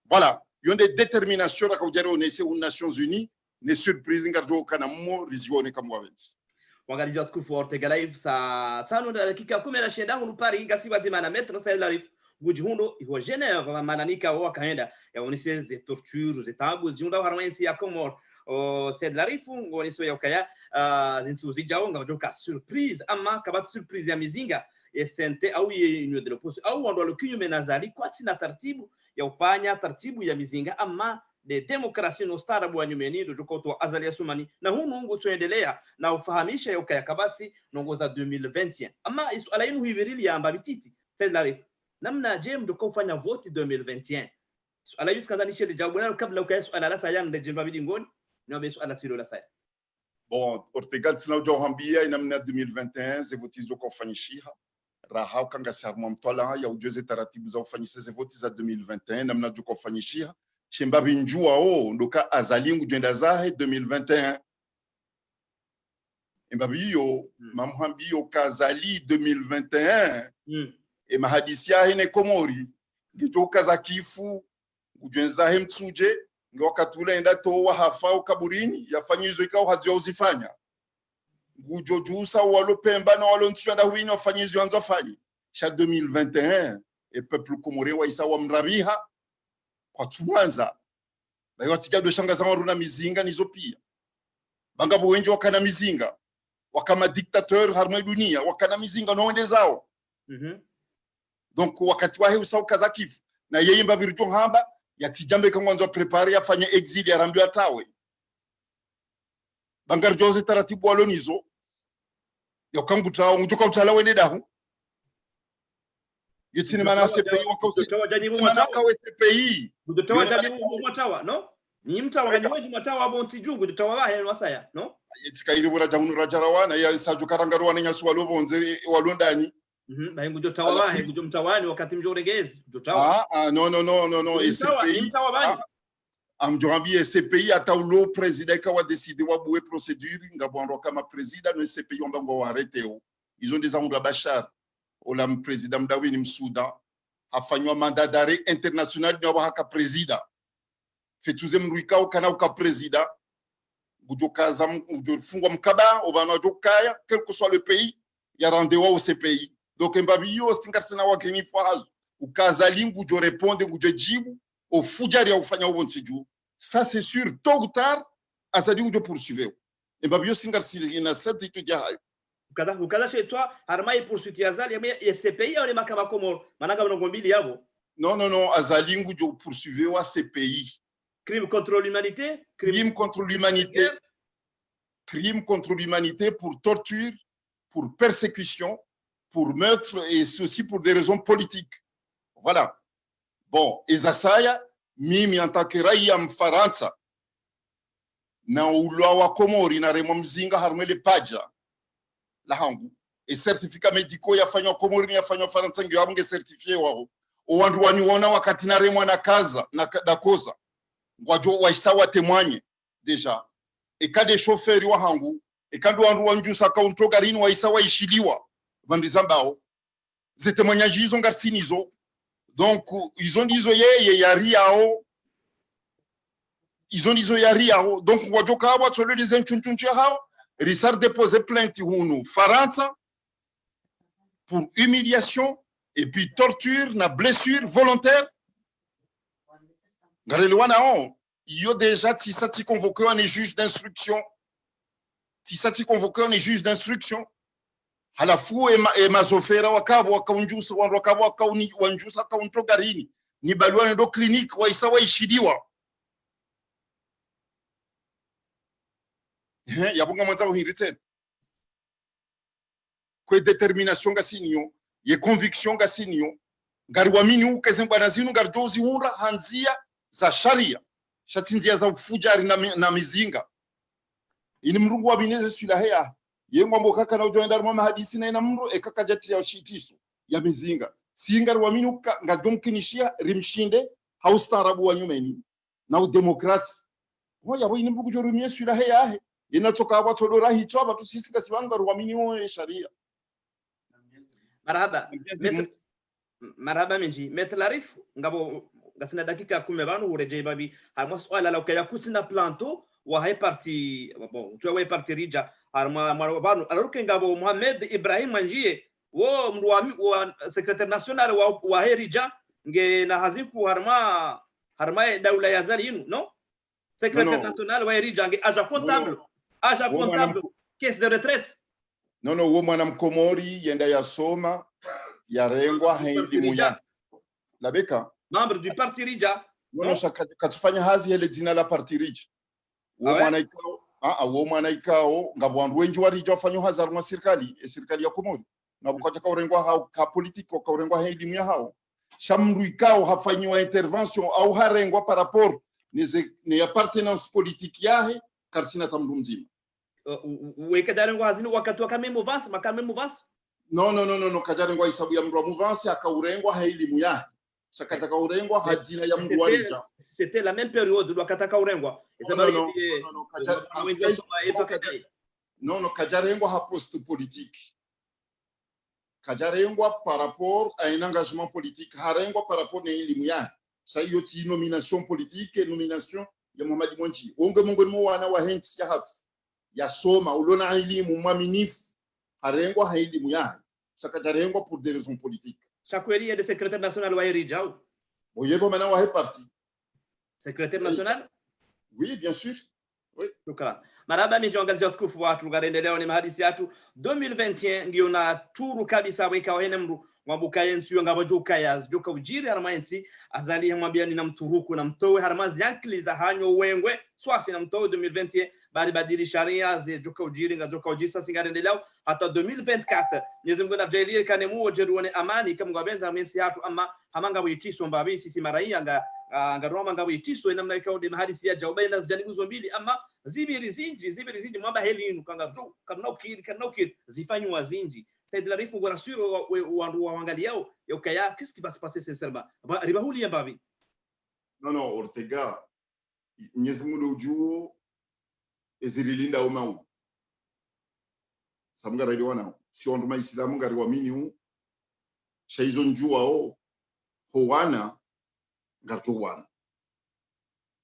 voilà yonde détermination la kaujare onese aux Nations Unies ne surprise ngarjo kana mmo rizione kamwa wensi wangalizi wa tukufu wa Ortega Live saa 5 na dakika 19 hunu pari ngasiba zimana metro Said Live gujihundo iho Genève mananika wa kaenda ya onise ze torture ze tabu ziunda harwensi ya Komori Said Live ngoniso ya ukaya zinsuzi jao ngajoka surprise ama kabati surprise ya mizinga esente au yenyo de poste au ndo lokinyo menazali kwa sina taratibu ya ufanya taratibu ya mizinga ama de demokrasi no starabu wa nyumeni ndo jokoto azali ya sumani na huu nungu tuendelea na ufahamisha ya ukaya kabasi nungu za 2021 ama isu ala inu hivirili ya amba bititi Said Larif namna je mdoko ufanya voti 2021 ala yusi kadhani shedi jawabu nalo kabla ukaya suala la sayang de jemba bidi ngoni nyobe suala siro la saya. Bon, Portugal sina uja uhambia inamna 2021 ze voti zo kufanyishiha raha ukanga sarmwa mtola ya ujueze taratibu za ufanyisa ze voti za 2021 namna jo kufanyishiha shemba binjua ndoka azalingu jenda zahe 2021 imbabiyo mamhambiyo kazali 2021 e mahadisi ya hine Komori ngitoka za kifu ujenza he mtsuje wakati ule enda toa hafao kaburini yafanyizo ikao hazio uzifanya ngujo jusa walopemba na walontswa da huini wafanyizo anza fanyi sha 2021 e peuple komore wa isa wa mrabiha kwa tuanza bayo watikado shanga za maruna mizinga nizo pia banga buwenje wakana mizinga wakama dictateur harmwe dunia wakana mizinga no ende zao donc wakati wahe usau kazakifu na yeye mbabirjo hamba yatijambe kangwanzo prepare yafanye exil ya rambi atawe bangar jose taratibu walonizo yakangutao ngutoka utala wende dahu yitini mana CPI wakautoa jajibu matawa we CPI kutoa jajibu matawa no ni mtawa ganyeweji matawa bonsi jugu tutawa bahe wasaya no yitikairi bura jamunu rajarawana ya saju karangarwana nyaswa lobonze walondani bahingu jotawa bahe gujo mtawani wakati mjoregezi jotawa no mtawa bani amjambie CPI ataulo president ka wa décider wa bouer procédure ngabwando kama president no CPI ombango wa arrêter ils ont des amours Bachar ola president mdawini msuda afanywa mandat d'arrêt international ni wa president fetuze mruikao kana uka president gujo kaza gujo fungwa mkaba obana jokaya quel que soit le pays ya rendez-vous au CPI donc mbabiyo stingarsina wakeni fahazo ukazalingu jo répondre gujo jibu au fujari ya ufanya ubonseju ça c'est sûr tôt ou tard azali de poursuivre et babio singarsina ina certitude ya ukada shetwa harmai poursuite ya azali ya CPI au makama Komoro manaka mnogombili yabo non azalingu jo poursuivre wa CPI crime contre l'humanité crime contre l'humanité pour torture pour persécution pour meurtre et aussi pour des raisons politiques voilà. Bon, ezasaya mimi en tant que raia mfaransa na ulwa wa Komori na remo mzinga harmele paja la hangu et certificat médicaux yafanywa Komori yafanywa Faransa ngio abunge certifié wao owandu waniona wakati na remo na kaza na dakoza ngwajo waisawa témoigne déjà et cas des chauffeurs wa hangu et quand wandu wanjusa kaunto garini waisawa ishiliwa vandizambao ze témoignages ils ont garsinizo. Donc, ils ont dit yeye yariao. Ils ont dit yariao. Donc, wajoka wa tsolo les enchunchunchi hao, risar déposer plainte hunu Faransa pour humiliation et puis torture na blessure volontaire. Garelwana on, yo déjà tisati convoqué on est juge d'instruction. Tisati convoqué on est juge d'instruction. Halafu mazofera wakabo wakaunjusa wakabo wakauni wanjusa kaunto garini ni balwana ndo clinique waisa waishidiwa yabunga mwanza uhiritse kwa determination gasinyo ye conviction gasinyo ngari wamini ukazengwa nazinu gardozi hunra hanzia za sharia shatinzia za ufujari na mizinga ini mrungu wabineze sulaheya yengo mbokaka na ujoenda mama hadisi na inamro ekaka jati ya shitiso ya mizinga singar wa minuka ngadomkinishia rimshinde haustarabu wa nyumeni na udemokrasi hoya bo inimbugu jorumie sura he yahe inatoka watu dora hicho aba tusisi kasibanga wa minio sharia marhaba minji metlarif ngabo gasina dakika 10 banu ureje babi harmo swala la ukaya kutina planto wa hay parti bon tu wa parti rija harma marabanu aruke ngabo Mohamed Ibrahim Manjie wo mruami wa secrétaire national wa herija nge na haziku harma daula ya zalinu no secrétaire national wa herija nge agent comptable caisse de retraite wo mwana mkomori yenda yasoma yarengwa hindi muya labeka membre du parti rija Nono shaka katufanya hazi hele dzina la party rich. Wo mwana ikao ngabwandu wengi warija wafanyo hazar mwa serikali ya Komori. Ngabukata ka urengwa hao ka politiko ka urengwa elimu ya hao. Shamru ikao hafanyiwa intervention au harengwa par rapport ni appartenance politique yahe karsina tamdu mzima. Wekadarengo hazini wakati wakamemo vasi makamemo vasi. No kajarengwa isabu ya mru muvasi akaurengwa elimu yahe. Shakataka urengwa hadzina ya mru warija. C'était la même période wakataka urengwa. Non, kajarengwa ha poste politique. Kajarengwa par rapport à un engagement politique. Harengwa par rapport à elimu yahe. Sa hiyo ti nomination politique, nomination ya Mohamed Monji. Onge mungu ni wana wa hensi ya hatu. Ya soma, ulona elimu mwaminifu. Harengwa ha elimu yahe. Shakajarengwa pour des raisons politiques. Chakweli est le secrétaire national wa Erija. Oyevo maintenant wa parti. Secrétaire national? Oui, bien sûr. Oui. Shukran. Maraba mijongazi tukufu watu ngarendeleo ni mahadisi yatu 2021 ndio na turu kabisa weka wene mru mwabuka yensi ngabo joka ya joka ujiri haramayensi azali mwambia ni namturuku na mtowe haramazi yankliza hanyo wengwe swafi na mtowe 2021 bari badili sharia ze joka ujiri nga joka ujisa singarendeleo hata 2024 Mwenyezi Mungu anavjalie kanemu ojeruone amani kama ngabenza mwensi yatu ama hamanga witisho mbabi sisi maraia ngaroma ngabo itiso namna ikao de mahadisi ya jaubaina zijanibuzo mbili ama zibiri zinji mwaba helinu kanga tu kanokir zifanywa zinji Said Larif ou rassure ou angaliao yokaya qu'est-ce qui va se passer sincèrement ribahuli ya babi. Non Ortega Mwenyezi Mungu ujuo ezililinda umau samga radio wana si wandu maislamu ngari waamini shaizo njua howana ngarto wana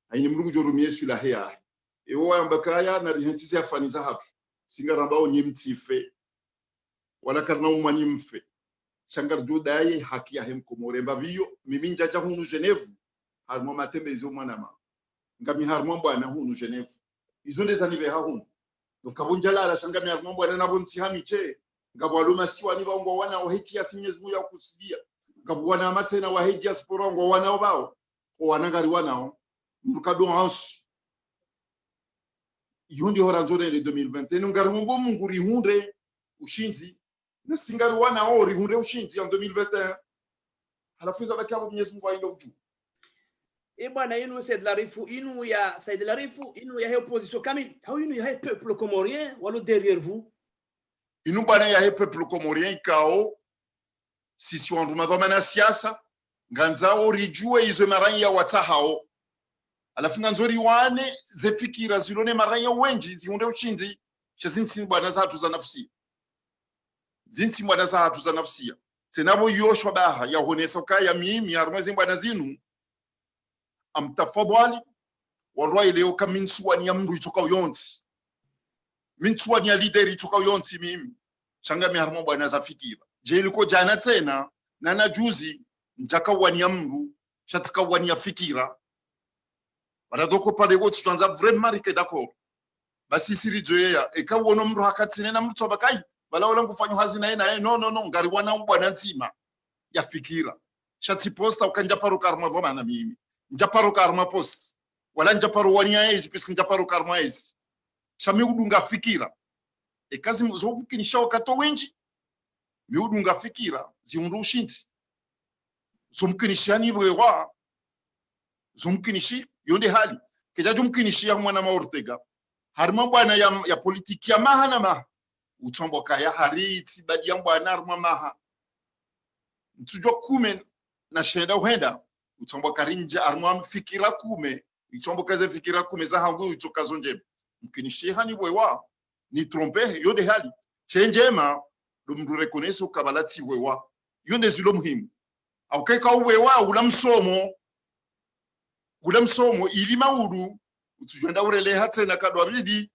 aini mrugu jorumie sula hea ewo ambakaya na rihentisi afaniza hatu singarambao nyimtife wala karna umani mfe shangar jodaye haki ya Komore mbabiyo mimi njaja hunu Geneve harmo matembezi umwana ngami harmo bwana hunu Geneve izo ndeza nive ha hunu donc abunjala la shangami harmo bwana nabo ntihamiche ngabwalo masiwa ni baongo wana ohiki ya Mwenyezi Mungu ya kusidia ngabwana amatena wa hedi diaspora ngo wana obao wanangari wanao mukado hansu yundi horanzore le 2021 ngarumbo munguri hunde ushinzi na singari wana ori hunde ushinzi en 2021 halafu za bakabo Mwenyezi Mungu ainda uju bwana inu Said Larifu inu ya Said Larifu inu ya opposition kami how inu ya peuple comorien walo derrière vous inu bwana ya peuple comorien kao sisi wandu madhamana siasa nganzao rijue izo maranya watahao alafu nganzori wane zefikira zilone maranya wenji zihunde ushinzi chazinti bwana zatu za nafsi zinti bwana zatu za nafsia senabo yoshwa baha ya honesa kaya mimi armezi bwana zinu amtafadhali waroi leo kaminsuwa ni amru itoka yonti minsuwa ni leader itoka yonti mimi shanga mi harmo bwana za fikira je iliko jana tena na juzi njaka wani amru shatika wani fikira baradoko pale wote tuanza vraiment rike d'accord basi siri joya ekawono mru hakati nena mtu abakai bala wala kufanya hazina ina no ngari wana bwana ntima ya fikira shati posta ukanja paro karma voma na mimi njaparo karma post wala njaparo wania hizi pesa njaparo karma hizi shami udunga fikira ekazi mzobu kinisha wakato wenji mi udunga fikira ziundushinti zomkinishani bwewa zomkinishi yonde hali keja jumkinishi ya mwana Ortega harma bwana ya politiki ya maha na maha utombo kaya hariti badi ya bwana harma maha mtujwa kume na shenda uhenda utombo karinja harma fikira kume utombo kaze fikira kume za hangu utokazo nje mkinishi hani bwewa ni trompe yonde hali chenjema lumdu rekoneso kabalati bwewa yonde zilo muhimu au keka uwewa ula msomo ili maudu utujenda urele hata na kadwa bidi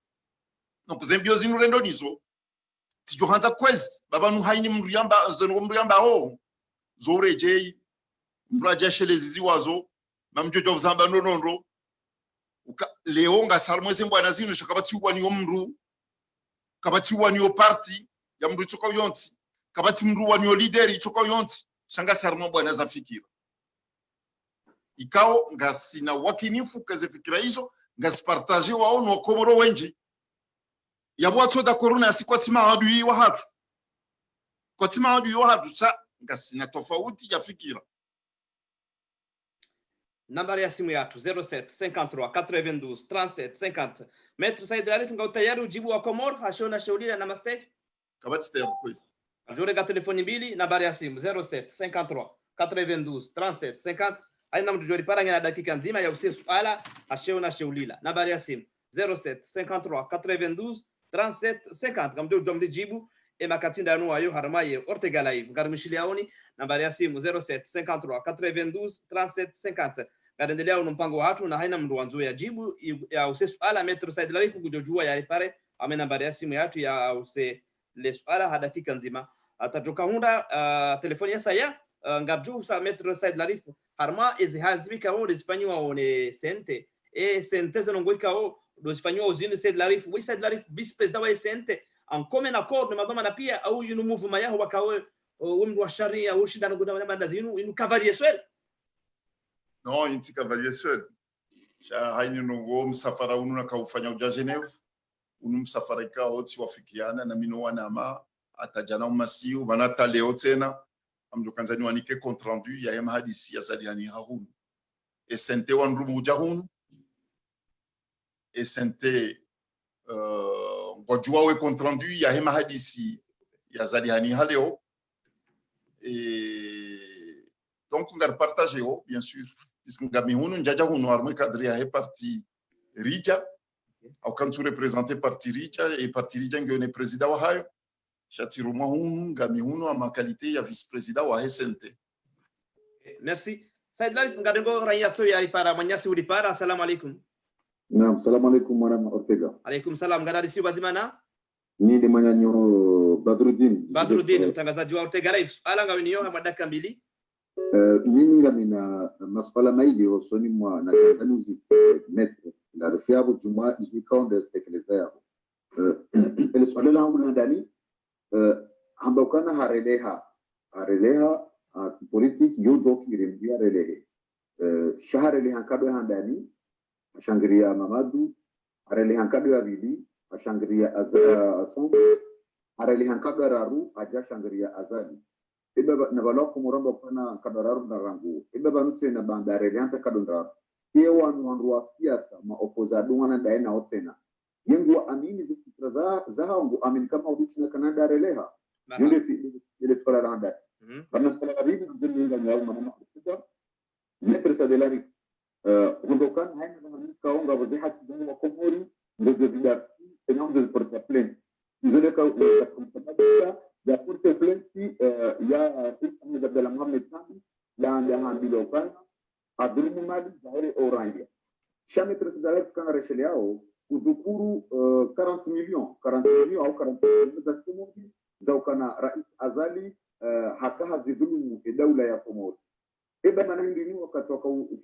no kuzembio zinu rendo nizo tijohanza kwezi baba nu haini mruyamba zeno mruyamba zoreje mraja shelezi ziwazo mamjojo uzamba nonondo leo nga salmweze mbwana zinu shakabati wani omru kabati wani party ya mru choka yonti kabati mru wani leader choka yonti shanga sarmo bwana za fikira ikao ngasina wakinifu kaze fikira hizo ngasipartage wao no komoro wenji yabwatso da corona sikwatima adui wa hatu kwatima adui wa hatu cha ngasina tofauti ya fikira. Nambari ya simu yatu 07 53 92 37 50. Maître Said Larif ngao tayari ujibu wa Komor hashona shaulila namaste. Kabati tayari kwezi. Ajore ga telefoni mbili nambari ya simu 07 53 92 37 50. Aina mtujori para ngana dakika nzima ya usia suala hashona shaulila. Nambari ya simu 07 53 92 37 50. Kamdo jomdi jibu ema katinda anu ayo harmaye Ortega Live garmishili aoni nambari ya simu 07 53 92 37 50. Garendelea mpango watu na haina mndu wanzo ya jibu ya use suala Maître Said Larif kujojua ya pare ame nambari ya simu yatu ya use le suala hadakika nzima atatoka hunda telefoni ya saya ngabju sa Maître Said Larif harma ezi hazbika o espanyol one sente sente zanongoika o do espanyol zini Said Larif wi Said Larif vice-president wa sente en commun accord na madama na pia au yunu mouvement yaho wakawe umru wa sharia ushindana gudama na mandazinu inu cavalier swel. Non, inti cavalier swel. Sha haini nungo msafara unu na kaufanya uja Genève. Unu msafara ika oti wafikiana na mino wanama atajana umasiu vanata leo tena amjo kanzani wanike compte rendu ya yama hadisi ya zaliani hahunu. Esente wanrumu uja hunu. Esente ngojua we compte rendu ya yama hadisi ya zaliani haleo. Donc on va partager bien sûr puisque ngami hunu njaja hunu arme cadre ya parti Rija au quand tu représenter parti Rija et parti Rija ngone président wa hayo shatiru hunu ngami hunu ama qualité ya vice-président wa SNT. Merci. Said Larif ngadengo raya to ya para manyasi uri para. Assalamu alaikum. Naam, assalamu alaikum mwana Ortega. Alaikum salam. Ngara si bazimana? Ni de manyanyo Badruddin mtangazaji wa Ortega Live. Ala ngawiniyo hama dakika mbili. Mimi ngamina maswala maili osoni mwa na Tanzania Maître la refiabo juma izwika on destekeleza yao ile swala langu na ndani ambokana hareleha politique yodo kirimdia relehe shahare hankado handani ashangiria Mamadu harele hankado ya bili ashangiria Azan harele hankado raru ajashangiria Azali ibaba na baloko muramba kana kadararu na rangu ibaba nutse na bandare lianta kadondra ye wanru wa siasa ma opposado wana daina otena yengu amini zikitra za hangu amini kama udichi na kanada releha ile swala la handa kama swala la bibi ndio ndio mama Maître Said Larif hundokan haina na kaunga wazihat ndio komori ndio zida tena ndio porta plain ndio ka ya porte plainte ya Ibn Abdallah Mohamed Sami la handi local adrumu mali zaire oranje Maître Said Larif kana reshele yao uzukuru 40 millions au 40 millions za Komori za ukana Rais Azali haka hazidhulumu daula ya Komori eba manahindi wakati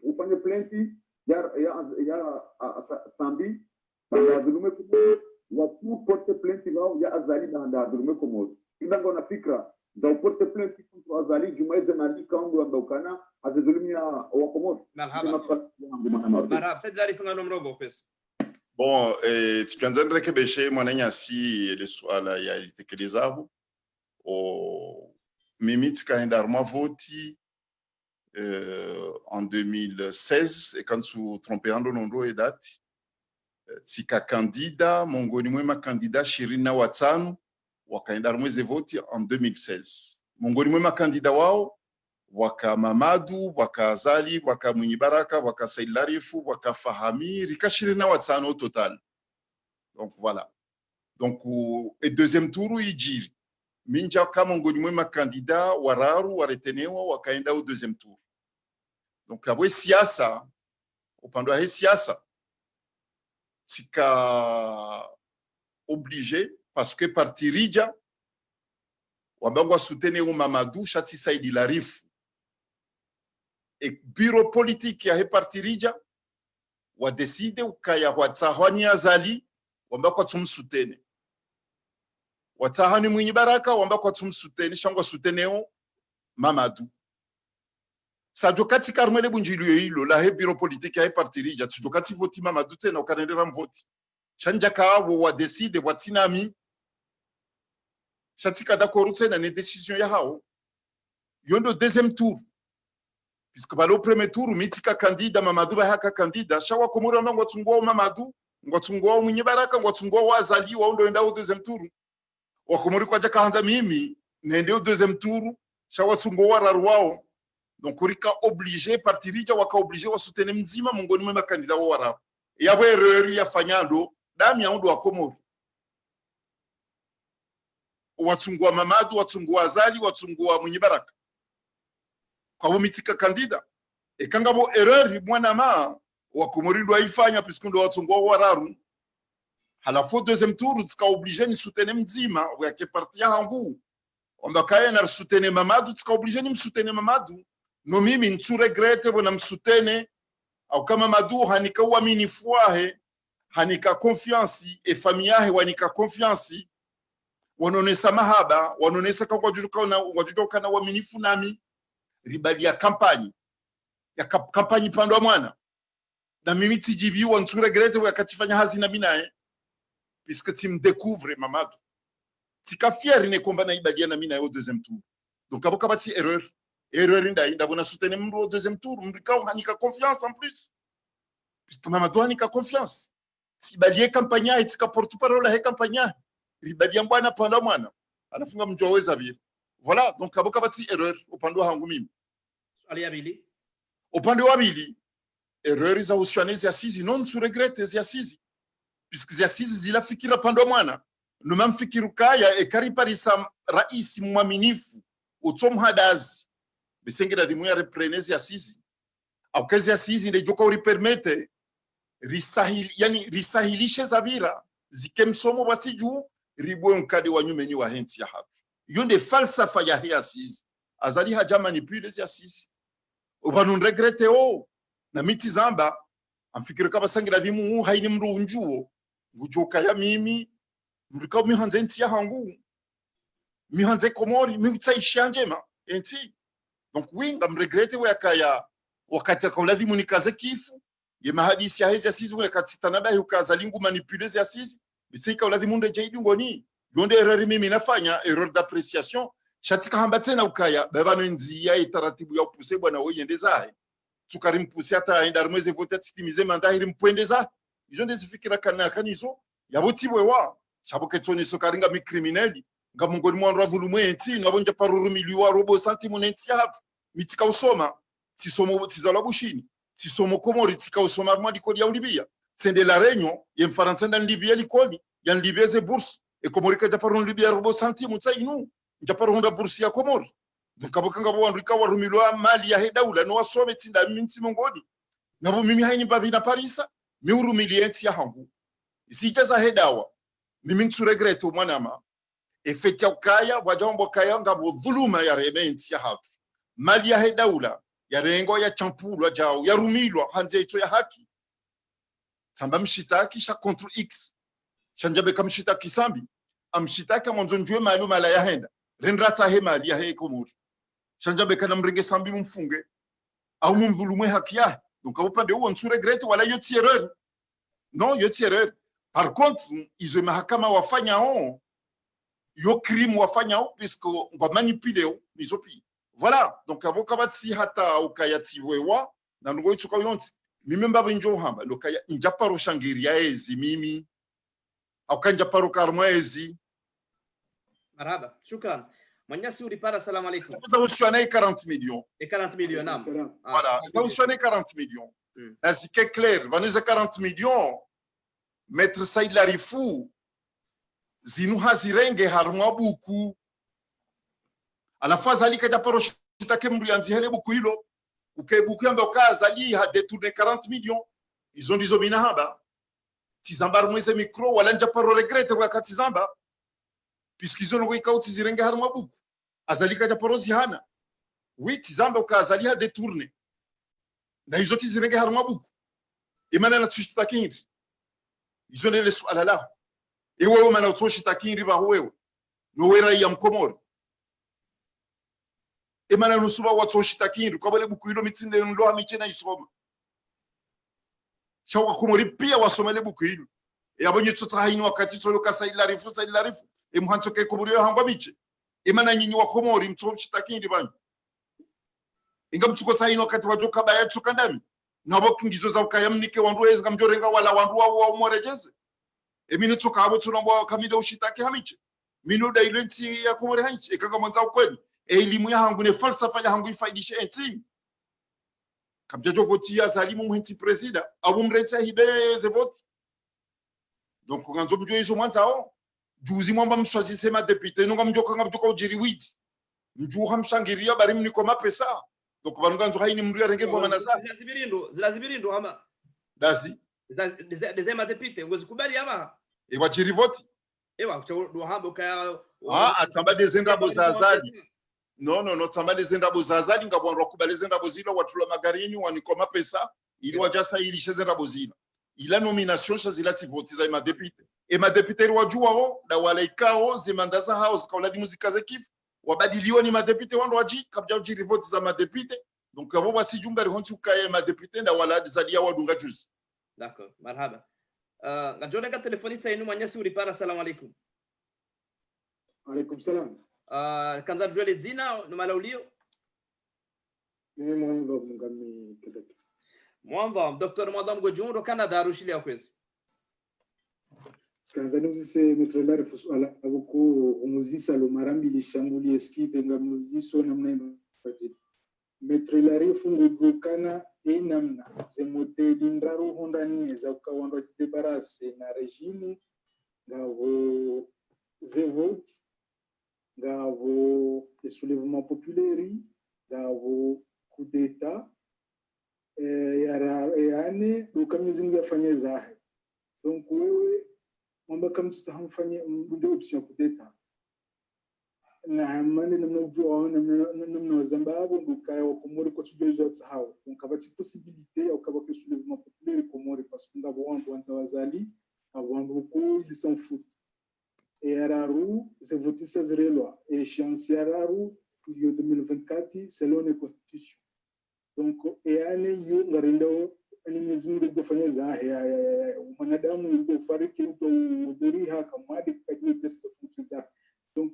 ufanye plainte ya Sambi banda dhulume Komori watu porte plainte wao ya Azali banda dhulume Komori ibango na fikra za uporte plainte contre Azali jumaize malika wangu ambao hazidhulumia wa Komori. Marhaba Said Larif ngano mrogo pesa. Bon, tukianza nirekebeshe mwananyasi ile swala ya itekelezabo mimi tikaenda arma voti en 2016 et quand tu trompeando nondo et date tika kandida mongoni mwema kandida 25 wakaenda arma voti en 2016 mongoni mwema kandida wao waka Mamadu waka Azali waka Mwinyi Baraka waka Said Larif waka Fahami rikashiri na watano au total. Donc voilà. Donc et deuxième tour ijiri minja kama ngoni mwema candidat wararu waretenewa wakaenda au deuxième tour. Donc abwe siasa upande wa siasa tika obligé parce que parti Rija wabangwa soutenir Mamadu shati Said Larif et bureau politique ya parti Rija wa décide ukaya watsahani Azali wambako tumsutene watsahani Mwinyi Baraka wambako tumsutene shangwa suteneo Mamadu sajo kati karmele bunjilio hilo la he biro politique ya partirija sajo kati voti Mamadou tena ukanendera mvoti shanja kawo wa decide watinami shatika d'accord tena ne décision ya hao yondo deuxième tour puisque balo premier tour mitika candidat Mamadou ba haka candidat shawa komoro mango tungwa Mamadou ngwatungwa mwenye baraka ngwatungwa wazali wa ndo enda au deuxième tour wa komori kwa jaka hanza mimi nende au deuxième tour shawa tungwa rarwao donc urika obligé partirija waka obligé wa soutenir mzima mongoni mwa candidat wa wara yabo erreur ya fanyando dami ya ndo wa komori watungwa Mamadou watungwa azali watungwa mwenye baraka kwa mitika candidat ekanga bo erreur mwana ma wa komori ndo aifanya puisque ndo watungwa wararu halafu deuxième tour tika obligé ni soutenir mzima wa ke parti yangu onda kaya na soutenir Mamadou tika obligé ni msoutenir Mamadou no mimi ntu regrette bona msutene au kama Mamadou hanika uaminifu wahe hanika confiance e famille yahe wanika confiance wanonesa mahaba wanonesa kwa wajuka na uaminifu nami ribali ya kampani ya kampani pando mwana na mimi tijibi wa ntu regrette wakati fanya hazina minae puisque tu me découvres Mamadou tika fier ne komba na ibadia na minae au deuxième tour donc aboka bati erreur nda bona soutenir mndo au deuxième tour mrikao hanika confiance en plus puisque Mamadou hanika confiance si balie campagne itika porte parole he campagne ribadia bwana panda mwana anafunga mtu aweza vile voilà donc aboka bati erreur upande wangu mimi ali abili upande wa bili erreur za usianezi asizi non tu regrettes asizi puisque za asizi zilafikira pando mwana no mamfikiru kaya e kariparisa rais mwaminifu utomhadazi besengera dimu ya reprenezi asizi au kazi asizi ndio joka uri permete risahilishe zabira zikemsomo basiju ribwe nkade wa nyumeni wa henti ya hatu yonde falsafa ya hia asizi azali haja manipule zi asizi ubanu regrete na miti zamba amfikiri kama sangira dimu haini mru unjuo ngujoka ya mimi mrikao mihanze enti ya hangu mihanze komori mimtsaisha njema enti donc oui ngam regrete wakaya wakati kwa dimu nikaze kifu ye mahadisi ya hezi asizi wakati tanaba yukazalingu manipule zi asizi bisika uladi munde jaidi ngoni yonde erreur mimi nafanya erreur d'appréciation shatika hamba tena ukaya baba nzia itaratibu ya upuse bwana wewe yendezae tukarimpusi hata aenda mweze vote timize mandahiri mpwendeza izo ndezifikira kana kanizo yabotibwe wa shaboke toni sokaringa mi criminel ngamungoni mwandu avulumwe enti nabonja paruru miliwa robo santimo nenti hafu mitika usoma tisomo tizala bushini tisomo komori tika usoma mwa dikodi ya ulibia sende la réunion ye mfaransa ndan libia likoli yan libia ze bourse e komori ka japaron libia robo santimo tsainu japaron da bourse ya komori donc abokanga bo wanrika warumilwa mali ya hedaula no wasome tinda minti mongodi nabo mimi haini babi na parisa mi urumilienti ya hangu isijaza hedawa mimi ntu regrette mwanama efeti ukaya wajombo kaya ngabo dhuluma ya rementi ya hatu mali ya hedaula ya rengo ya champulwa jao ya rumilwa hanze ito ya haki samba mshitaki sha contre x shanjabe kamshitaki sambi amshitaki mwanzo njue maaluma la ya henda renrata he mali ya he komori shanjabe kana mrenge sambi mfunge au mumdhulumwe haki ya donc upande huo ntu regrette wala yo erreur non yo erreur par contre izo mahakama wafanya yo crime wafanya puisque ngwa manipuleo mizopi voilà donc avoka batsi hata ukayatiwewa na ngo ituka yonti mimi mbaba njo hamba lokaya njaparo shangiria ezi mimi au kanja paro karmwezi marhaba shukran mwanyasi ulipara salamu alaykum ça vous soigne 40 millions et 40 millions nam voilà ça vous soigne 40 millions ainsi que clair vaneza 40 millions maître Said Larifou zinu hazirenge harmwa buku alafaza alika japaro shitake mrianzi hele buku hilo ukebuku yamba ukazali ha détourné 40 millions ils ont dizo binahaba tizambar mweze micro wala japaro regrette wakati zamba puisqu'ils ont wika utizirenge harmwa buku azalika japaro zihana oui tizamba ukazali ha détourné na hizo tizirenge harmwa buku imana na tushitake hindi izo nele swala la iwe mana utoshitaki riba wewe no wera ya mkomori emana nusuba watsoshitakindu kabale buku hilo mitsinde ndo amiche na isoma shawa kumuri pia wasomele buku hilo yabonye tsotra hino wakati tsolo kasa ilarifu emhanso ke kuburiyo hangwa miche emana nyinyi wakomori mtsoshitakindu banyu inga mtsuko tsahino wakati wajoka baya tsukandami nabo kingizo za ukayamnike wandu ezga mjorenga wala wandu wa umorejeze emini tsoka abo tsonombo kamida ushitake hamiche minu da ilenti ya komori hanchi ekanga mwanza ukweli elimu ya hangu ne falsafa ya hangu ifaidishe enti kabjajo voti ya zalimu muhenti presida abu mreta hibe ze vote donc kanzo mjo izo mwanza o juzi mwamba mswazi sema député nunga mjo kanga mjo ujiri wit mjo hamshangiria bari mniko mapesa donc banunga nzo haini mru ya renge kwa manasa zilazibirindo ama dasi dezema député ngozi kubali ama ewa jiri vote ewa do hambo kaya atamba dezenga bozazali no tsamba dezendabo zazali ngabwanwa kubale zendabo zilo watula magarini wanikoma pesa ili wajasa ili shezendabo zilo ila nomination shazila tivoti za madepite ma depute wajua ho da walaikao zimandaza hao zikaula di muzika za kifu wabadiliwa ni madepite wando waji kabja ujiri voti za madepite donc abo basi junga rihonchi ukaye madepite da wala zalia wadunga juzi. D'accord, marhaba. Ngajona ka telefoni sa inu manyasi uripara. Assalamu alaikum. Alaikum salam. Kanza jwele zina numala ulio? Mimi mwanzo mngami Quebec. Mwanzo Dr. Mwadam Gojunro Canada rushili ya kwezi. Skanza nuzise metrolari fuswala abuko umuzisa lo marambili shambuli eskipe ngamuziso namna ino. Metrolari fungu dukana namna se moteli ndaru honda nieza ukawando jitebarase na regimu ngavo ze vote ngavo le soulèvement populaire ngavo coup d'état yane ukamizingi afanye zahe donc wewe mwamba kamtuta hamfanye ndio option coup d'état na mane namnojua namno Zimbabwe ndukaya wakomori kwa tubezo tsao donc abati possibilité ukaba que soulèvement populaire komori parce que ngabo wantu wazali abantu ko ils s'en foutent et araru se votisa zrelwa et chance araru pour 2024 selon la constitution donc et ane yo ngarindo ani mizimu kufanya zahe ya mwanadamu ndio fariki ndio udhuri haka mwadi kwa test futuza donc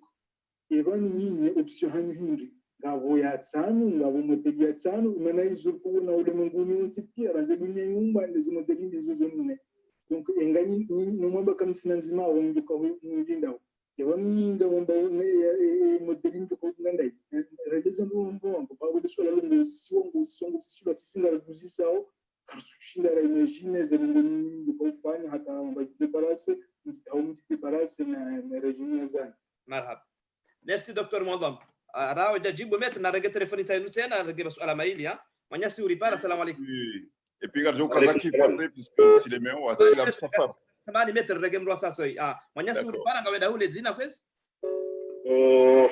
ebani nyinyi option hanyu hindi ngabo ya tsanu ngabo motegi ya tsanu imana izuru na ule munguni unsipia ranze dunia nyumba ndizimo tegindi zozonne donc engani nomwamba kamsina nzima wonjuka ndinda ebani ngomba motegi ndiko ngandai regeza ndumbo babo diswala lungu songo sisula sisinga ruduzisao karshinda ra imagine zemunguni kufanya hata mbajibarase mtitaumtibarase na regime zani. Marhaba. Merci Dr. Mwadam. Rao jajibu met na rege telefoni tainu tena rege masuala maili ya. Manyasi uripara. Assalamu alaikum. Et puis garjo kazaki après puisque si les mains ou atila msafa. Samani met rege mrwa sasa. Manyasi uripara ngawenda hule zina kwezi?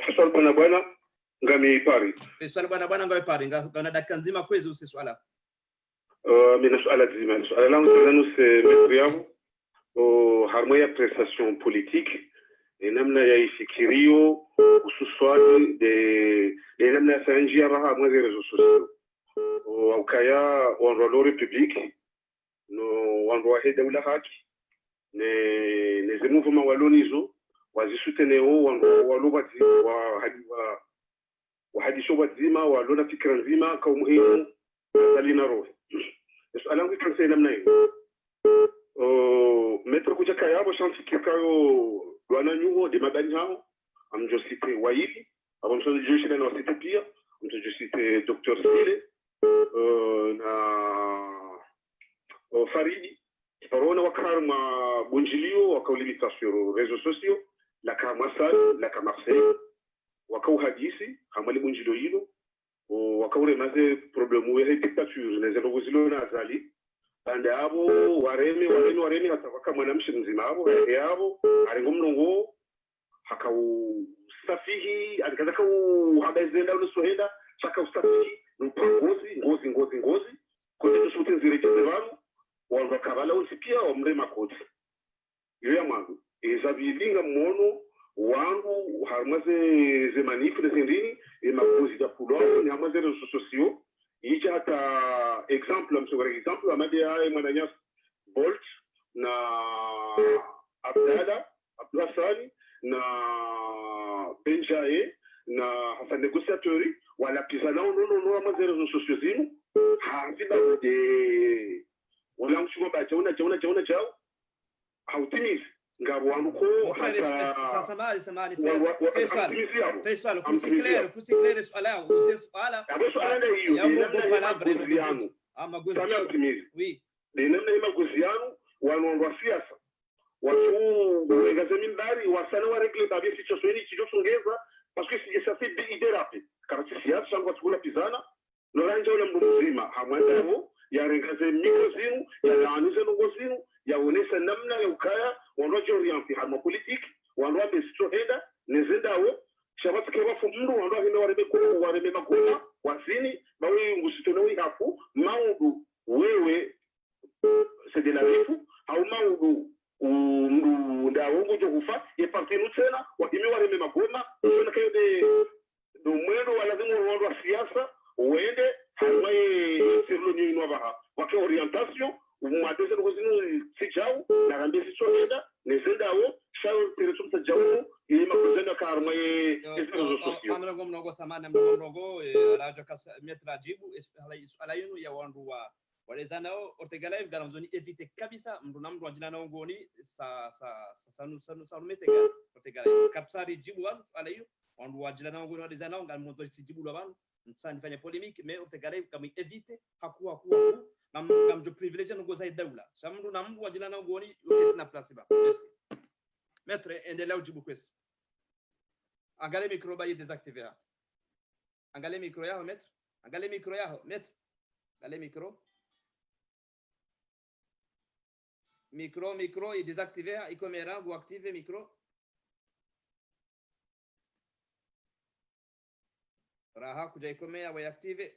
Fasal bwana ngami pari. Fasal bwana ngawe pari ngana dakika nzima kwezi usi swala. Mina swala zima. Swala langu se metriabu harmonia prestation politique. namna ya ifikirio hususan de namna ya sanjia raha mwezi rezo sosio au kaya wanro republique no wanro heda ula haki ne ze mouvement walonizo wazisuteneo wanro walobati wa hadisho wazima walona fikra nzima kwa muhimu salina roho swala langu kanisa namna hiyo metro kuja kaya bo shanti kikayo Luana nyuo de madani hao amjo cité Waili avant de je na cité pia amjo je cité docteur Sile na Faridi parona wakarma bonjilio wakaulimita sur réseaux sociaux la kamasal la kamarseille wakau hadisi hamali bonjilio hilo wakaure maze problème ya dictature na zero zilo na zali ande abo waremi hatawaka mwanamshi mzima abo yabo aringo mnongo hakau safihi alikaza ka habezenda usuhenda chaka usafihi ngozi kote tusute nzireke zebano wanga kabala usipia omre makoti iyo ya mwangu ezabilinga mmono wangu harmaze zemanifu de sendini e makuzi da pulo ni harmaze rezo sosio yicha hata example msogora example amade ya mwananyas Bolt na Abdulhasani na Benjae na Hassan negociatori wala pisana no harmaze rezo sosio zinu hazina de wala mshugo ba chauna chao hautimizi ngabo wangu hata samani Faisal kusiklere swala uze swala ya mambo palabra ndio ama gozi oui de namna magozi yanu wanaondoa siasa watu wengaze mimbari wasana wa regle tabia situation ni kichosongeza parce que si ça fait déraper car siasa sango tukula pizana no ranja ule mzima hamwendao ya rengaze mikrozinu ya laanize ngozinu ya onesa namna ya ukaya wandoa orienti harma politique wandoa bestroheda nezendao shabatu kwa mndu wandoa hino warebe makona wasini bawe ngusitono hapo maudu wewe c'est de la rifu au maudu mndu ndawo ngojo kufa ye partenu tena wakimi warebe makona sio kayo de mwendo wala zingu wandoa siasa uende harma sirlo ni nova wake orientation umwadese ngozinu sijao na rambe sichoeda nezendao shao teresumta jawu ile makozenda karma ezo sosio amna gomnogo samana mdogo raja metra jibu alayunu ya wandu wa walezanao Ortega Live garanzoni evite kabisa mndu namndu ajina nao ngoni sa metega Ortega Live kapsari jibu alayu wandu wajina nao ngoni walezanao ngamzo jibu lwabanu msani fanya polemique mais Ortega Live kama evite hakuwa ngamjo privilege ngoza daula samndu namndu wajina nao ngoni ukesina place ba merci maître endelea ujibu kwesi angalia micro ba désactiver angalia micro yao maître angalia micro yao maître angalia micro et désactiver iko mera ou activer micro raha kuja iko mera wa activer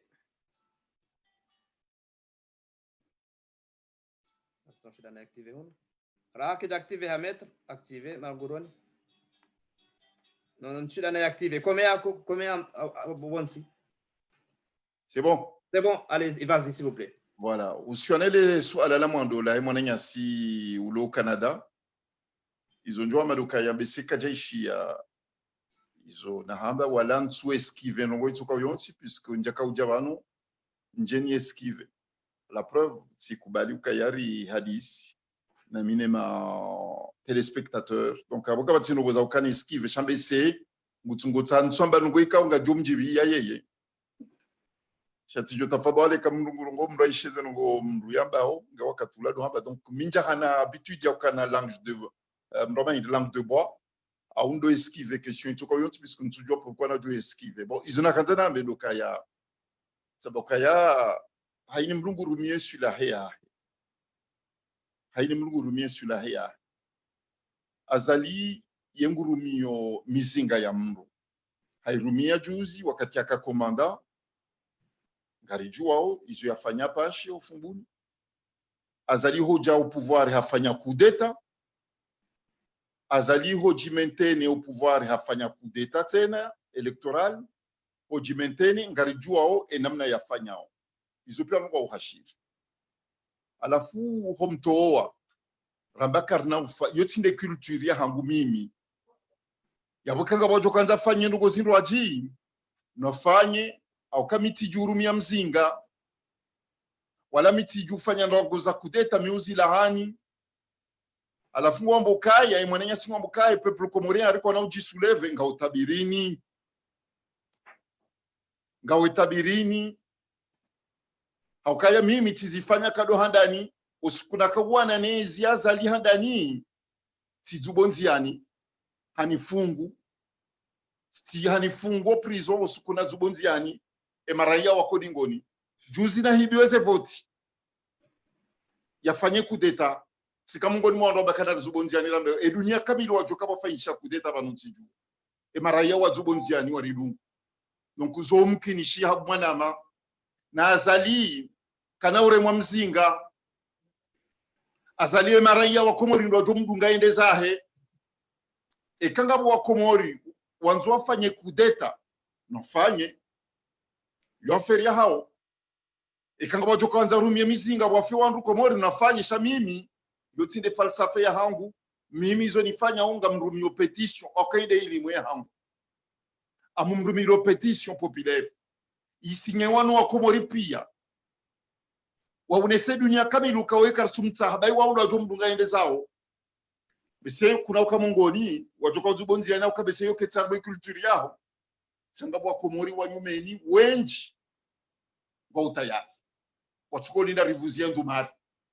attention je dois activer on raha que d'activer à mettre activer marguroni non tu dois activer combien bon si c'est bon allez vas-y s'il vous plaît. Voilà, usianele swala la mwandola e mwana nyasi ulo Canada. Izo njua maduka ya beseka jaishi ya izo nahamba wala ntsu esquive nongo itsuka yonsi puisque njaka ujabano njeni esquive. La preuve si kubali ukayari hadisi na minema téléspectateur. Donc aboka batino goza ukana esquive chambe se ngutungotsa ntsamba nongo ikaunga jomjibi ya yeye. Shati jota fadwale kam ngo mraisheze ngo mruyambao nga wakatula do hamba donc minja hana habitude ya kana langue de vraiment une langue de bois a undo esquive question to ko yonti puisque ntujua pourquoi na jo esquive bon izona kanzana mbelo kaya sabokaya haini mlungu rumie sur la hea haini mlungu rumie sur la hea azali yengurumio mizinga ya mru hairumia juzi wakati akakomanda ngarijuao izo yafanya pashi ufumbuni azali hoja au pouvoir hafanya coup d'état azali hoji maintaine au pouvoir hafanya coup d'état tena electoral hoji maintaine ngarijuao enamna yafanyao izo pia ngo uhashiri alafu homtoa rambakarna yotinde culture ya hangu mimi yabukanga bojo kanza fanye ndugo zindu aji nofanye au kamiti jurumia mzinga wala miti jufanya ndogo za kudeta miuzi lahani alafu wambo kaya imwanenya si wambo kaya peuple comorien ariko na ujisuleve nga utabirini au kaya mimi tizifanya kado handani usikuna kawana nezi azali handani tijubonziani hanifungu hanifungo prison usikuna zubonziani emaraia wako dingoni juzi na hibiweze voti yafanye kudeta sikamungoni mwando bakana zubonziani rambe edunia kamili wajoka bafanyisha kudeta banuntiju emaraia wa zubonziani waridungu donc uzomkinishi habwanama na azali kana ure mwa mzinga azali emaraia wa komorindo jomdunga ende zahe ekanga wa Komori wanzo wafanye kudeta nafanye yoferia hao ekanga bajoka anza rumie mizinga wafi wandu Komori nafanye shamimi yotinde falsafa ya hangu mimi zo nifanya unga mrumio petition okaide ili mwe hangu amumrumiro petition populaire isinye wanu wa Komori pia waunese dunia kamili ukaweka sumta habai waula jomdunga ende zao bese kuna ukamongoni wajoka uzubonzi yana ukabese yoke tsarbo culture yao changa bwa Komori wa nyumeni wenji wa utayari wachukoli na rivuzi ndumari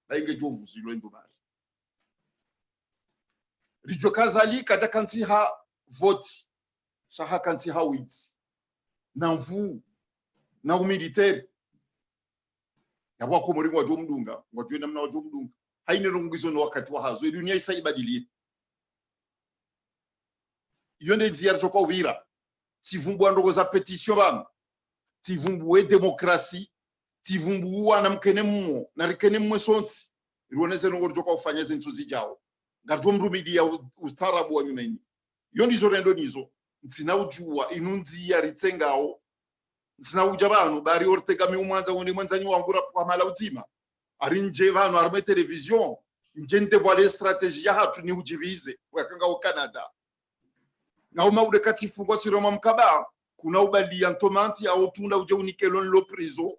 na inge jovuzi lo ndumari rijo kazali kata kanti ha voti shaha kanti ha wits na mvu na umiliteri ya bwa Komori wa jomdunga wajwe namna wa jomdunga haine rungizo no wakati wa hazo dunia isa ibadilie yonde nziyar to ko wira tivumbu ndogo za petition bam tivumbu demokrasi tivumbu wana mkene mmo na rikene mmo sonsi ruoneze no gorjo ko fanyeze ntuzi jao ngardo mrumidia ustarabu wa nyumeni yondi zo rendo nizo ntsina ujua inunzi ya ritengao ntsina uja banu bari ortega mi umwanza woni mwanzani wangura kwa mala uzima arinje banu arme television njente voile strategia hatu ni ujivize wakanga wa Canada na umaude katifungo siroma mkaba kuna ubali ya ntomanti au tunda uje unikelon lo prison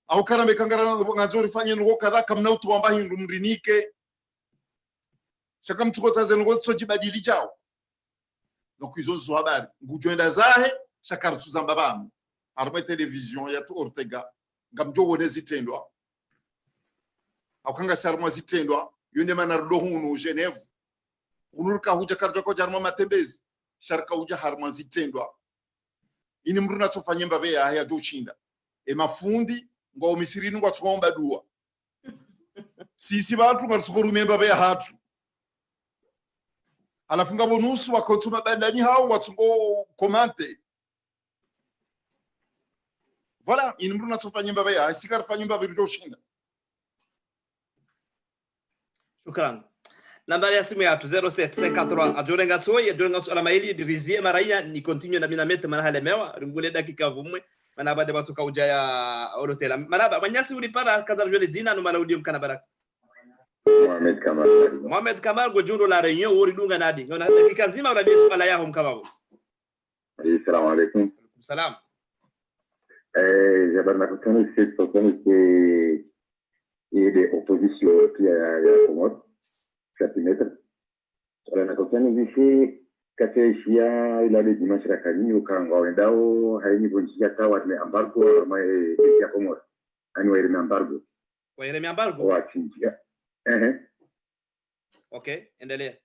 au kana mekangara ngazori fanye ngo kada kamna utuamba hindu mrinike saka mtuko tsaze ngo tsojibadili jao donc izo zo habari ngujwenda zahe shakar tuzamba bamu arme television ya tu Ortega ngamjo wone zitendwa au kanga sarma zitendwa yonde manardo hunu Geneve unurka huja karja ko jarma matembezi sharka huja harma zitendwa ini mruna tofanye mbabe ya jochinda e mafundi ngo misiri ngo tsomba dua sisi bantu ngatsukuru memba be hatu alafunga bonusu wakotuma bandani hao watsungo komante voilà ini mruna tofanye mbabe ya sikar fanye mbabe jochinda. Shukran. Nambari ya simu yetu 0753 ajorenga tsoye ajorenga ala maili dirizie maraya ni continue na minamete manahale mewa ringule dakika vumwe manaba de batuka uja ya orotela manaba manyasi ulipara kadar jole zina no mala udium kana baraka Mohamed Kamal go jundo la reunion wori dunga nadi yona dakika nzima ula bisu ala yahum kababo. Assalamu alaikum. Salam. Jabarna kutana c'est que et des oppositions qui a Komor chapitre ala na kutana vishi kateshia ila de dimanche rakani ukanga wendao haini bonjia tawa ni embargo ma ya Komor ani wa embargo wa embargo wa chinjia okay endelea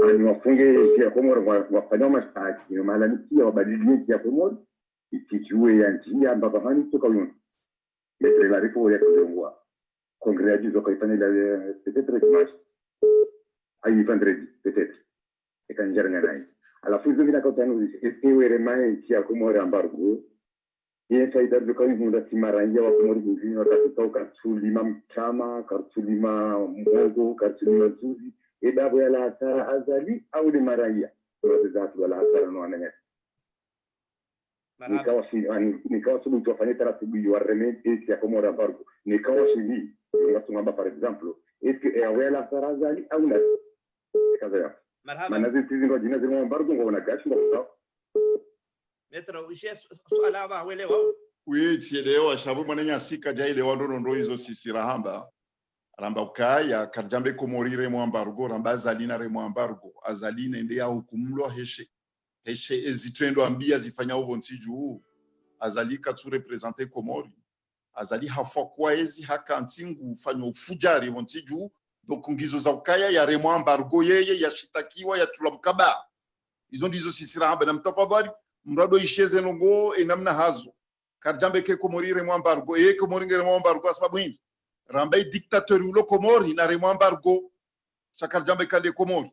ani wafunge ya Komor wafanya mashtaki ni maana nikia wabadilishe ya Komor itijue ya njia ambapo hani toka yoni mais la riporo ya kuzongwa congrès du Zokaitane peut-être dimanche aïe vendredi peut-être et quand j'ai rien à la fin de la campagne est-ce que vraiment qui a comme embargo et ça ida de quand nous da timaranja wa comme nous nous da toka sulima chama karsulima mbogo karsulima zuzi et da la sara azali au de maraya pour des wala sara no ananya nikawa subu tufanye taratibu ya remedi ya como embargo nikawa shili ngasungamba par exemple est-ce que awela sarazali au la kaza marhaba manazi tizingo jina zimo embargo ngona gashi ndo metro ushe swala ba welewa wichielewa shabu mwananya sika jaile ndo hizo sisi rahamba ramba ukaya karjambe komorire mu embargo ramba zalina re mu embargo azalina ndi ya hukumlo heshe ezitendo ambia zifanya ubontsiju azalika tu representer Komori azali hafwa kwa ezi hakantingu ufanya ufujari bontsiju donc ngizo za ukaya ya remo embargo yeye yashitakiwa ya tulamkaba hizo ndizo sisi rahamba na mtafadhali mrado isheze nongo enamna hazo karjambe ke Komori remo embargo Komori remo embargo sababu hii ramba dictateur ulo Komori na remo embargo sakarjambe kale Komori.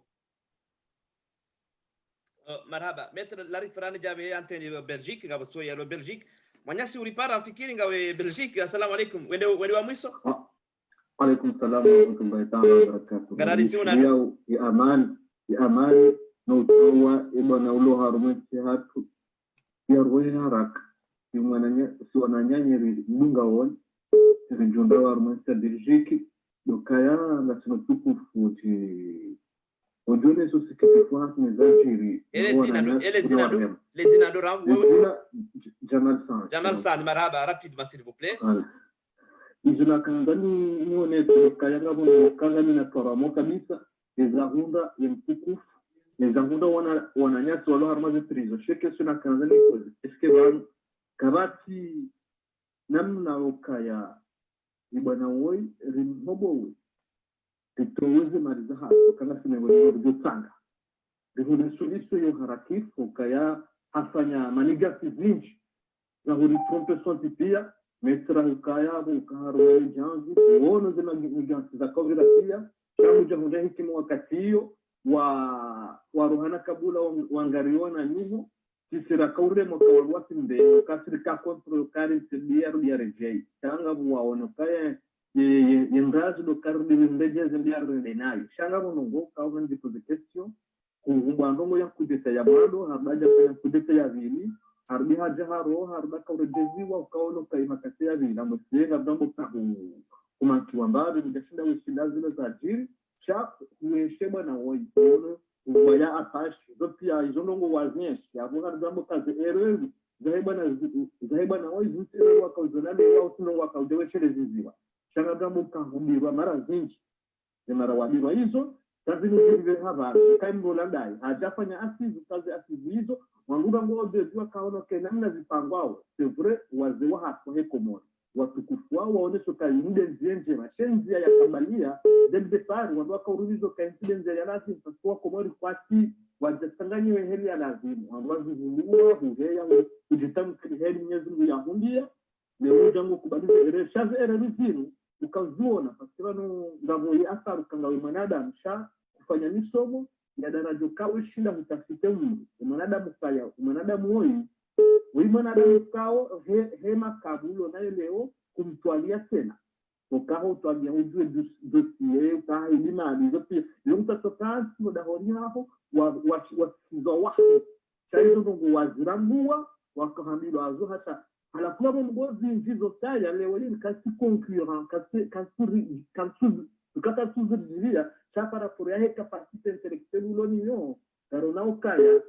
Marhaba metro la rifrani jabe anteni Belgique ngabo tsoya lo Belgique mwanyasi ulipara fikiri ngawe Belgique assalamu alaikum wende wa mwiso Alaikum salam wa rahmatullahi ta'ala wa barakatuh. Gararisi una ya amani na utawa ibana ulo harumati hatu ya ruina haraka si wananyanyiri munga won rijunda wa harumati dirjiki dokaya na sinotuku futi ojone so sikete fuhat mezajiri les zina do ram Jamal San marhaba rapidement s'il vous plaît. Izuna kangani nione dokaya ngabo kangani na toramo kabisa ezahunda yemtukufu ezahunda wananyatsi walo harmaze prizo sheke suna kangani eske ban kabati namna okaya ibana woi rimhobo titoweze marizaha kana sinego dutanga rihuni suliso yo harakifu kaya hafanya manigasi zinji na huri trompe sonti pia metra ukaya bukaru janzi wono zina nigasi za kovira pia changu jamuja hikimu wakati hiyo wa ruhana kabula wangariwa na niho kisira kaure mwakawalwasi mbe kasirika kontro kari sidia rudia rejei changa buwaono kaya yendrazi do kardi mbeje zindia rudia nayo changa bunungo kauna ndiko de question kumbandongo ya kudeta ya bado habaja kaya kudeta ya vili harbi haja haro harba kaure jeziwa ukaono kaima kasia vili ambo siega dambo kahu kumankiwa mbari mjashinda wishinda zile za jiri chap uesheba na woi ono waya apashi zopia izonongo wazinyeshi abuha zambo kazi erezi zaheba na woi zutero wakauzonani wao tuno wakaudeweshere ziziwa shanga dambo kahubirwa mara zinji ni mara wabirwa hizo kazi nujirive habari kaimbo landai hajafanya kazi asizi hizo wanguga ngobe ziwa kaono kenamna zipangwao sevre wazewa hapo heko mona watukufu wao waonesho kainde nzienje mashenzi ya kabalia dende pari watu wakaurulizo kaincidence ya nasi kwa komori kwati wajasanganywe heli ya lazimu wanwazivuliwa huheya kujitamu heli mnyezi ya hundia leo jangu kubadilisha shaze erezinu ukazuona pasivano ngavo ya asaru kangawe manadamu sha kufanya misomo ya darajo kawe shinda mutafite mungu manadamu kaya manadamu hoi uimanadamu kao hema kabulo nayo leo kumtwalia tena ukaho utwalia ujue dossier ukaha ilima alizo pia leo mtatokansi wadahoni hapo wasizo wako chaizo nungu wazirambua wakahamilo azo hata halakula mbozi njizo saya leo hii kasi concurrent kasi ukata tuziria chapara por ya capacité intellectuelle uloniyo karona ukaya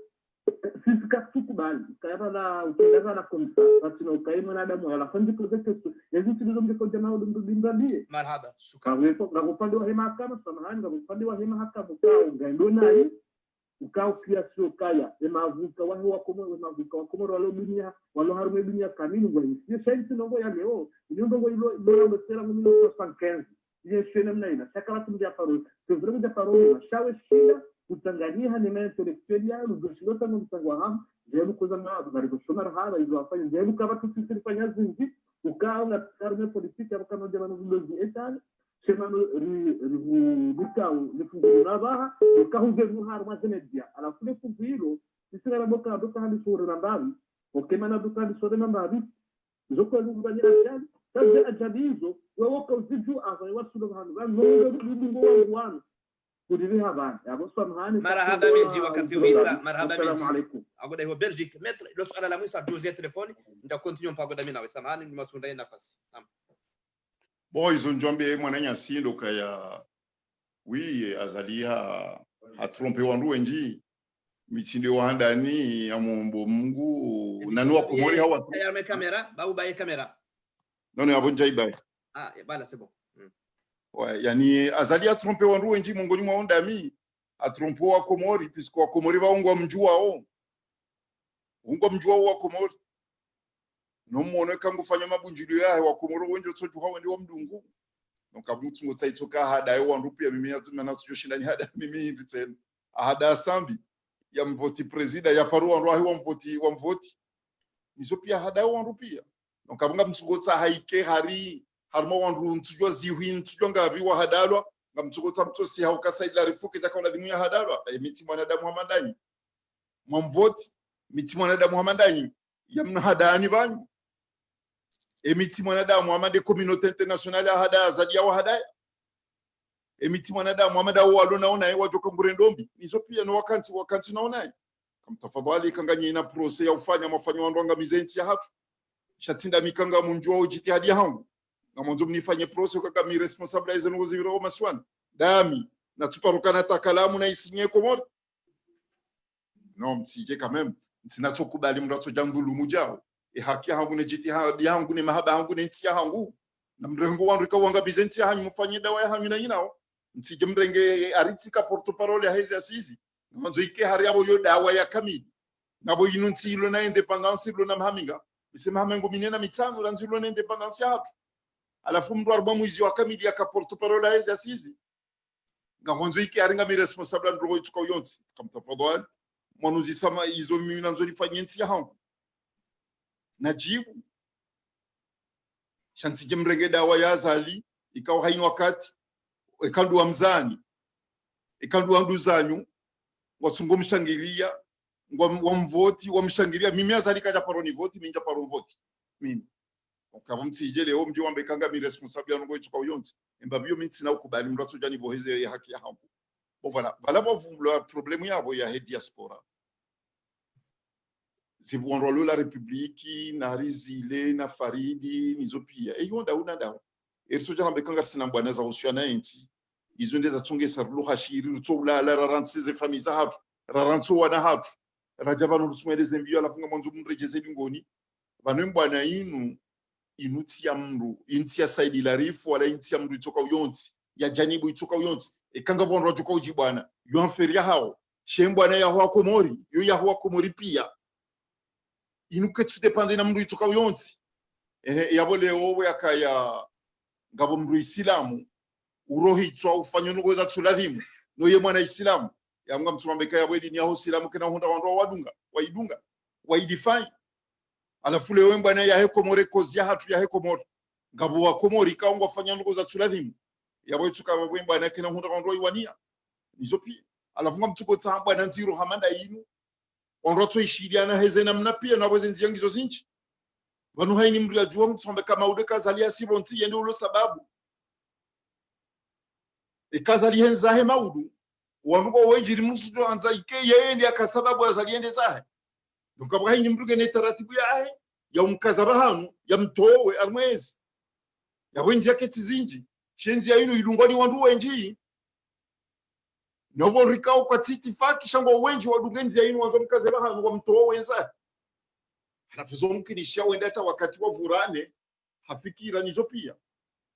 sisi katukubali kaya na ukiendaza na komisa basi ukaima na damu ya lafandi protesto hizo tulizo mjeko jamaa ndindradie marhaba shukran na upande wa hema kama samahani na upande wa hema haka mkao ngendo naye ukao pia sio kaya emavuka wao emavuka wakomoro walo dunia walo harume dunia kamili ngwa hii sasa nongo ya leo ndio ngo ilo sera mimi 1975 yeshena mnaina shakala tumja paro tuvre mja paro na shawe shida kutangania ni intellectual ya rugoshilota no mtangwa ham jelu kuzanga bari shomar hala hizo afanye jelu kama tusifanye fanya zingi ukao na karme politiki ya kama jamani viongozi etani semano rikao nifungu na baha ukao ngevu harma zenedia alafu ne kumbilo sisi na boka doka hadi sura na mbali okemana doka hadi sura na mbali zoko lunganya ajali kazi ajabizo wawoka uzidu afanye wasulo hanu nungo wangu kudiri habari abo samahani marhaba minji wakati wisa marhaba minji alaykum agoda hiyo Belgique mettre lo swala la mwisa dossier telefone nda continue mpagoda mimi nawe samahani ni matunda nafasi boys unjombe mwananya sindo kaya wi azalia atrompe wandu wenji mitinde wandani amombo Mungu nanua komori hawa ya kamera babu baye kamera non abonja ibai bala c'est bon ouais yani azalia trompe wandu wenji mongoni mwa ondami atrompe wa komori puisque wa komori baungwa mjuwao wa komori no muone kangu fanya mabunjilio yahe wa komoro wenjo tsoju hawe ndi wa mdungu nokabutsu ngotsaitoka hada yo wandu pia mimi yazimana tsoshindani hada mimi nditsen hada sambi ya mvoti president ya paru wandu ahi wa mvoti nizo pia hada yo wandu pia nokabunga mtsugotsa haike harimo wandu ntujwa zihi ntujwa ngabi wa hadalwa ngamtsugotsa mtosi haukasaidla rifuki takaona dimu ya hadalwa miti mwanadamu Muhammadani mwamvoti miti mwanadamu Muhammadani yamna hadani banyu emiti mwanadamu Muhammad communauté internationale hada zadia wa hadaya emiti mwanadamu amada walo naona wajoka ngurendombi nizo pia no wakati naona kamtafadhali kanganye ina process ya ufanya mafanyo wandu anga mizenti ya hatu shatinda mikanga munjua ujitihadi hangu na mwanzo mnifanye process kaka mi responsabilize no zibiro maswan dami na tuparukana takalamu na isinye komori no mtije kamem sinachokubali mrato jangu lumujao haki hangu ne jitihadi hangu ne mahaba hangu ne ntia hangu na mrengo wandu kawanga bizenti hanyu mfanye dawa ya hanyu na yinao mtije mrenge aritika porto-parole ya hezi asizi mwanzo ike hari abo yo dawa ya kamili nabo inunti ilo na independence ilo na mhaminga isema hamengo minena mitano ranzilo na independence ya hatu alafu mdu arba mwizi wa kamili ya ka porto-parole ya hezi asizi mwanzo ike hari nga mi responsable ndrogo ituka uyonti kamtafadhali mwanuzi sama izo mimi nanzo nifanye nti ya hangu najibu shansije mrenge dawa ya azali ikawa haini wakati ekandu wa mzani ekandu wa nduzanyu wasungo mshangilia wa mvoti wa mshangilia mimi azali kaja paroni voti minja paro voti mimi okaba mtije leo mji wambe kanga mi responsable ya ngo ituka uyonzi embabyo minti na ukubali mratso jani boheze ya haki ya hangu bon voilà bavumula problemu yabo ya diaspora zibonrolo la republiki na rizile na faridi nizopia eyonda una dawo erso jana bekanga sina bwana za usiana enti izo ndeza tungesa ruha shiri rutsola la rarantsize famiza hatu rarantso wana hatu rajaba no rusumedeze mbiyo alafunga mwanzo mrejeze bingoni vanwe bwana inuti ya mru inti ya saidi la rifu wala inti ya mru itoka uyonti ya janibu itoka uyonti ekanga bonro joka uji bwana yo anferia hao shembwana ya hwa komori yo ya hwa komori pia inuke tudepende na mru itoka uyonti yabo leo yakaya ngabo mru islamu urohitwa ufanyo nugoza tuladhimu no ye mwana islamu yanga mtumambeka yabo dini ya islamu kana honda wandu waidunga waidifai alafu leo bwana ya heko more kozi ya hatu ya heko more ngabo wa komori kaunga ufanya nugoza tuladhimu yabo tuka babo bwana kana honda wandu iwania nizopi alafu ngamtuko tsamba na nziro hamanda yinu onroto ishiriana hezena mnapia na bozenzi yangizo zinchi vanu haini mru ya juwa mtumbe kama udeka zalia sibonti yende ulo sababu ikazali henzahe maudu wanduko wenjiri musudo anza ike yende akasababu azaliende zahe ndukabwa haini mruge ne taratibu yahe ya umkazaba hanu ya mtowe armwezi ya wenzi yake tizinji shenzi ya inu ilungwani wandu wenji novo rikao kwa titi faki shango wenji wadungendi ya inu wanzo mkazaba hanu wa mtowe wenza halafuzo mkinisha wendata wakati wa vurane hafikira nizo pia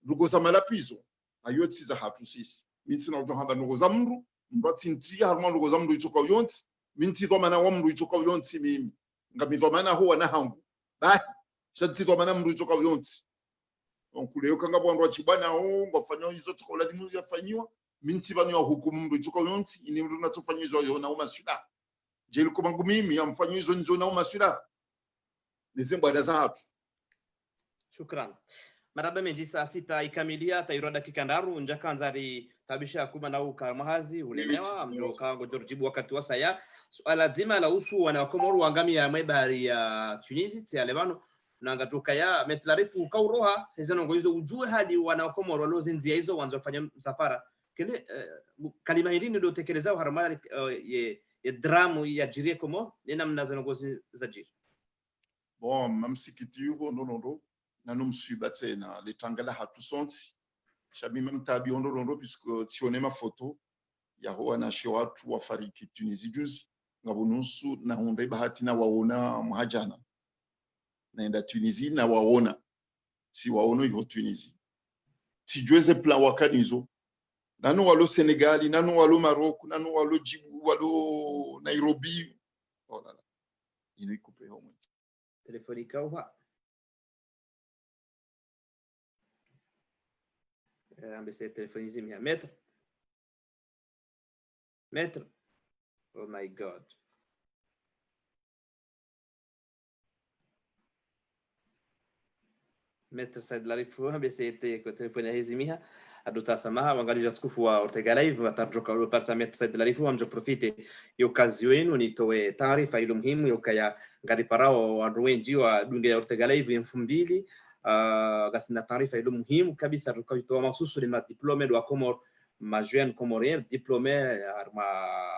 ndugo za malapizo ayotsi za hatu sisi minti na utohamba ndugo za mru mbati ntia harma ndugo za mru itoka uyonti minti dhomana wa mru itoka uyonti mimi ngami dhomana huwa na hangu shati dhomana mru itoka uyonti onkuleo kanga bwandu wachibana ngofanya hizo tuko lazima yafanywa minti banu ya hukumu mru itoka uyonti ini mru natofanya hizo yona umasuda jeli kumangu mimi amfanya hizo nzo na umasuda nizembwa za hatu. Shukran. Maraba menji saa sita ikamilia tairo dakika ndaru njakanzari tabisha kuma na ukamahazi ulemewa mjo kango jorjibu wakati wa saya suala zima la usu wana wakomoru wangami ya mebari ya Tunisia tia Lebano na ngatuka ya metlarifu kauroha hezano ngoizo ujue hadi wana wakomoru walozinzia hizo wanzo fanya msafara kile kalima hili ndio tekelezao haramali ye dramu ya jirie komo nina mnazano ngozi za jiri. Bon mamsikiti yuko ndonondo na numsuba tena letangala hatu sonti shabi mamtabi ndonondo puisque tione mafoto ya hoa na shi watu wafariki Tunisia juzi ngabonusu na honde bahati na waona mhajana naenda Tunisia na waona si waona hiyo Tunisia sijweze plan wakanizo nanu walo Senegal nanu walo Maroc nanu walo Djibouti walo Nairobi oh là là il est coupé au moins telefonika uha ambese telefonizi mia metro oh my god metro said la rifu ambese telefoni hizi mia aduta samaha wangali jatukufu wa Ortega Live watajoka ulo parsa metro said la rifu amjo profite yo kazi wenu nitoe taarifa ile muhimu yokaya ngari parao wa wenji wa dunge ya Ortega Live 2000 gasina taarifa ile muhimu kabisa tukatoa mahususu ni madiplome wa Komoro ma jeune comorien diplômé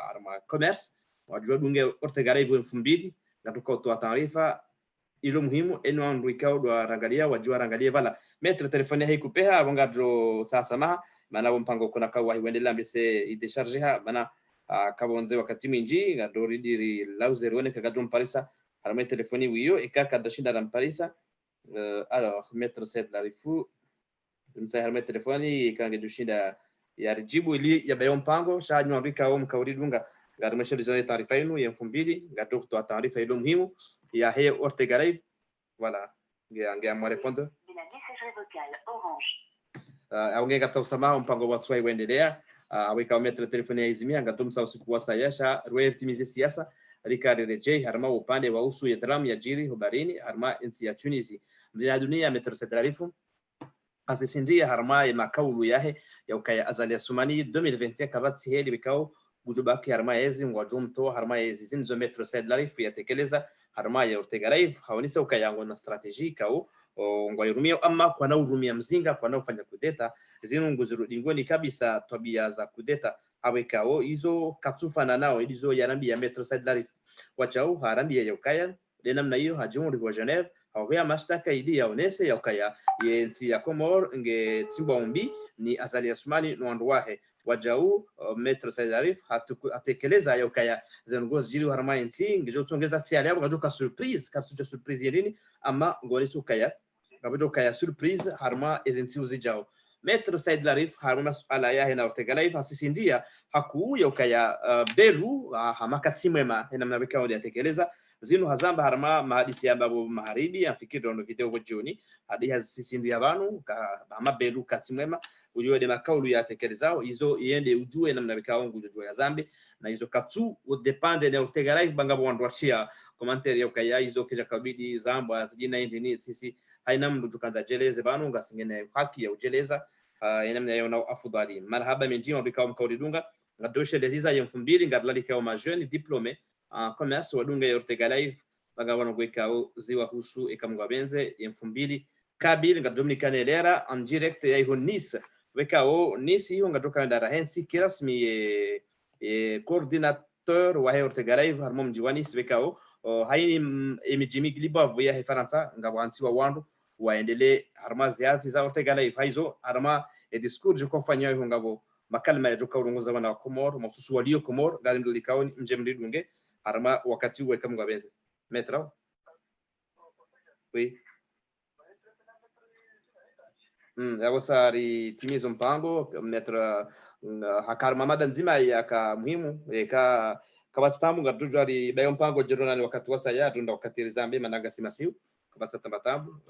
arma commerce wajua dunge ortegala hivyo 2000 ngatuka utoa taarifa ilo muhimu eno andrikao do rangalia wajua rangalia vala metre telefone haikupeha abongadro sasa maha maana mpango kuna kawa hiwendelea mbese idecharger bana kabonze wakati minji ngadori diri lauzerone kagadro parisa arma telefoni wiyo ikaka dashinda ram parisa alors mettre cette la rifu msahara telefoni kange dushinda ya rijibu ili ya bayo mpango shanywa mbika au mkauridunga ngarumesha lizo taarifa yenu ya 2000 ngato kutoa taarifa ile muhimu ya he Ortega Live voilà ngia mo répondre de la messagerie vocale Orange aunge ngata usama mpango wa tswai wendelea aweka metro telefoni ya izimia ngato msa usiku wa sayasha royaltimize siasa Ricardo Rejei harma upande wa usu ya dram ya jiri hubarini harma insi ya Tunisi mdina dunia metro setralifu asisindia harma ya makaulu yahe ya ukaya azali ya Sumani 2021 kabati hedi bikao gujubaki harma yezi ngwajumto harma yezi zinzo metro setralifu ya tekeleza harma ya Ortega Live hawanisa ukayango na strategika au ngwairumia ama kwa na urumia mzinga kwa na ufanya kudeta zinu nguzurudingoni kabisa tabia za kudeta awekao hizo katufana nao hizo yarambi ya metro setralifu wachao harambi ya ukaya namna hiyo hajumuri kwa Geneva hawea mashtaka idi ya onese ya ukaya yensi ya Komor nge Timbombi ni azali ya Sumani no wahe wajau metro setralifu atekeleza ya ukaya zengozi jiri harma yensi ngejo tongeza siali yabo ngajoka surprise yedini ama ngore tukaya ngabedo kaya surprise harma ezensi uzijao metro setralifu harma masuala ya na Ortega Live asisindia haku ya ukaya belu hamakatsimema ina mnabeka wadi atekeleza zinu hazamba harma mahadisi ya babu maharibi afikiri ndo video jioni hadi hazisindia banu kama belu katsimema ujue de makaulu ya tekelezao hizo iende ujue namna bikao ngujue ya zambi na hizo katsu udepende na Ortega Live banga bwandwachia commentaire ya ukaya hizo kija kabidi zamba zijina engineer sisi haina mndu tukanza jeleze banu ngasingene haki ya ujeleza inamna yona afudali marhaba menjima bikao mkaudidunga ngadoshe leziza ya 2000 ngadlalika ma jeune diplômé en commerce wadunga ya Ortega Live baga wana gwekao ziwa husu ekamwabenze ya 2000 kabili ngadominikana elera en direct ya iho Nice wekao Nice hiyo ngatoka ndara hensi kirasmi coordinateur wa Ortega Live harmo mji wa Nice wekao haini emijimi glibavu ya Faransa ngabwanti wa wandu waendelee harma ziati za Ortega Live haizo harma discours je kofanya hiyo ngabo makalma ya joka urunguza wana Komor masusu walio Komor galimdo likao mje mridunge harma wakati uwe kama ngabeze metra oui yabo sari timizo mpango metra hakarma mada nzima ya ka muhimu ka kabastamu ngatujo ali bayo mpango jirona ni wakati wasa ya tunda wakati rizambe managa simasiu kabasata matabu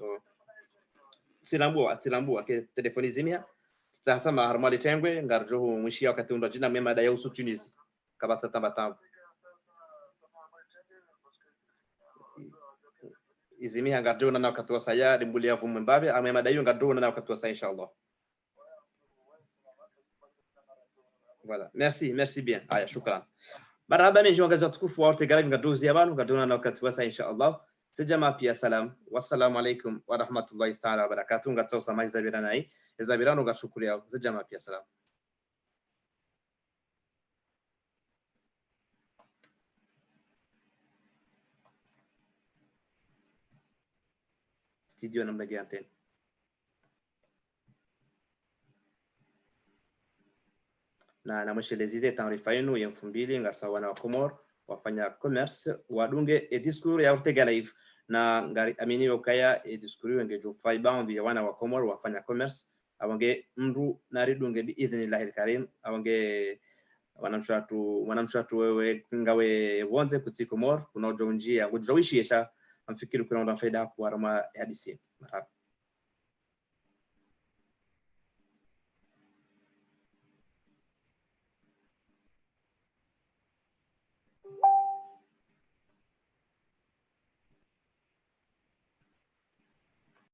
silambua ke telefoni zimia sasa maharmali tengwe ngarjo mwishia wakati ndo jina mema da ya usu Tunisi kabasata matabu izimia ngarjo na wakati wasa ya rimbulia vumu mbabe amema da hiyo ngarjo na wakati wasa inshallah. Voilà, merci bien. Aya, shukran. Marhaba ni jongaza tukufu wa Ortega Live ngaduzi abantu ngaduna na wakati wasa inshallah. Sijama pia salam. Wassalamu alaikum wa rahmatullahi ta'ala wa barakatuh. Ngatso sama izabirana izabirano ngashukuria. Sijama pia salam. Studio namna gani? na mweshelezize taarifa yenu ya 2000 ngarsa wana wa Komor wafanya commerce wadunge discours ya Ortega Live na ngari amini ukaya discours wengejo bound ya wana wa Komor wafanya commerce awange mru naridunge bi idhnillah karim awange wanamshatu wewe ngawe wonze kuti Komor kuna ujonjia ngujawishi yesha amfikiri kuna faida kwa rama hadisi marhaba.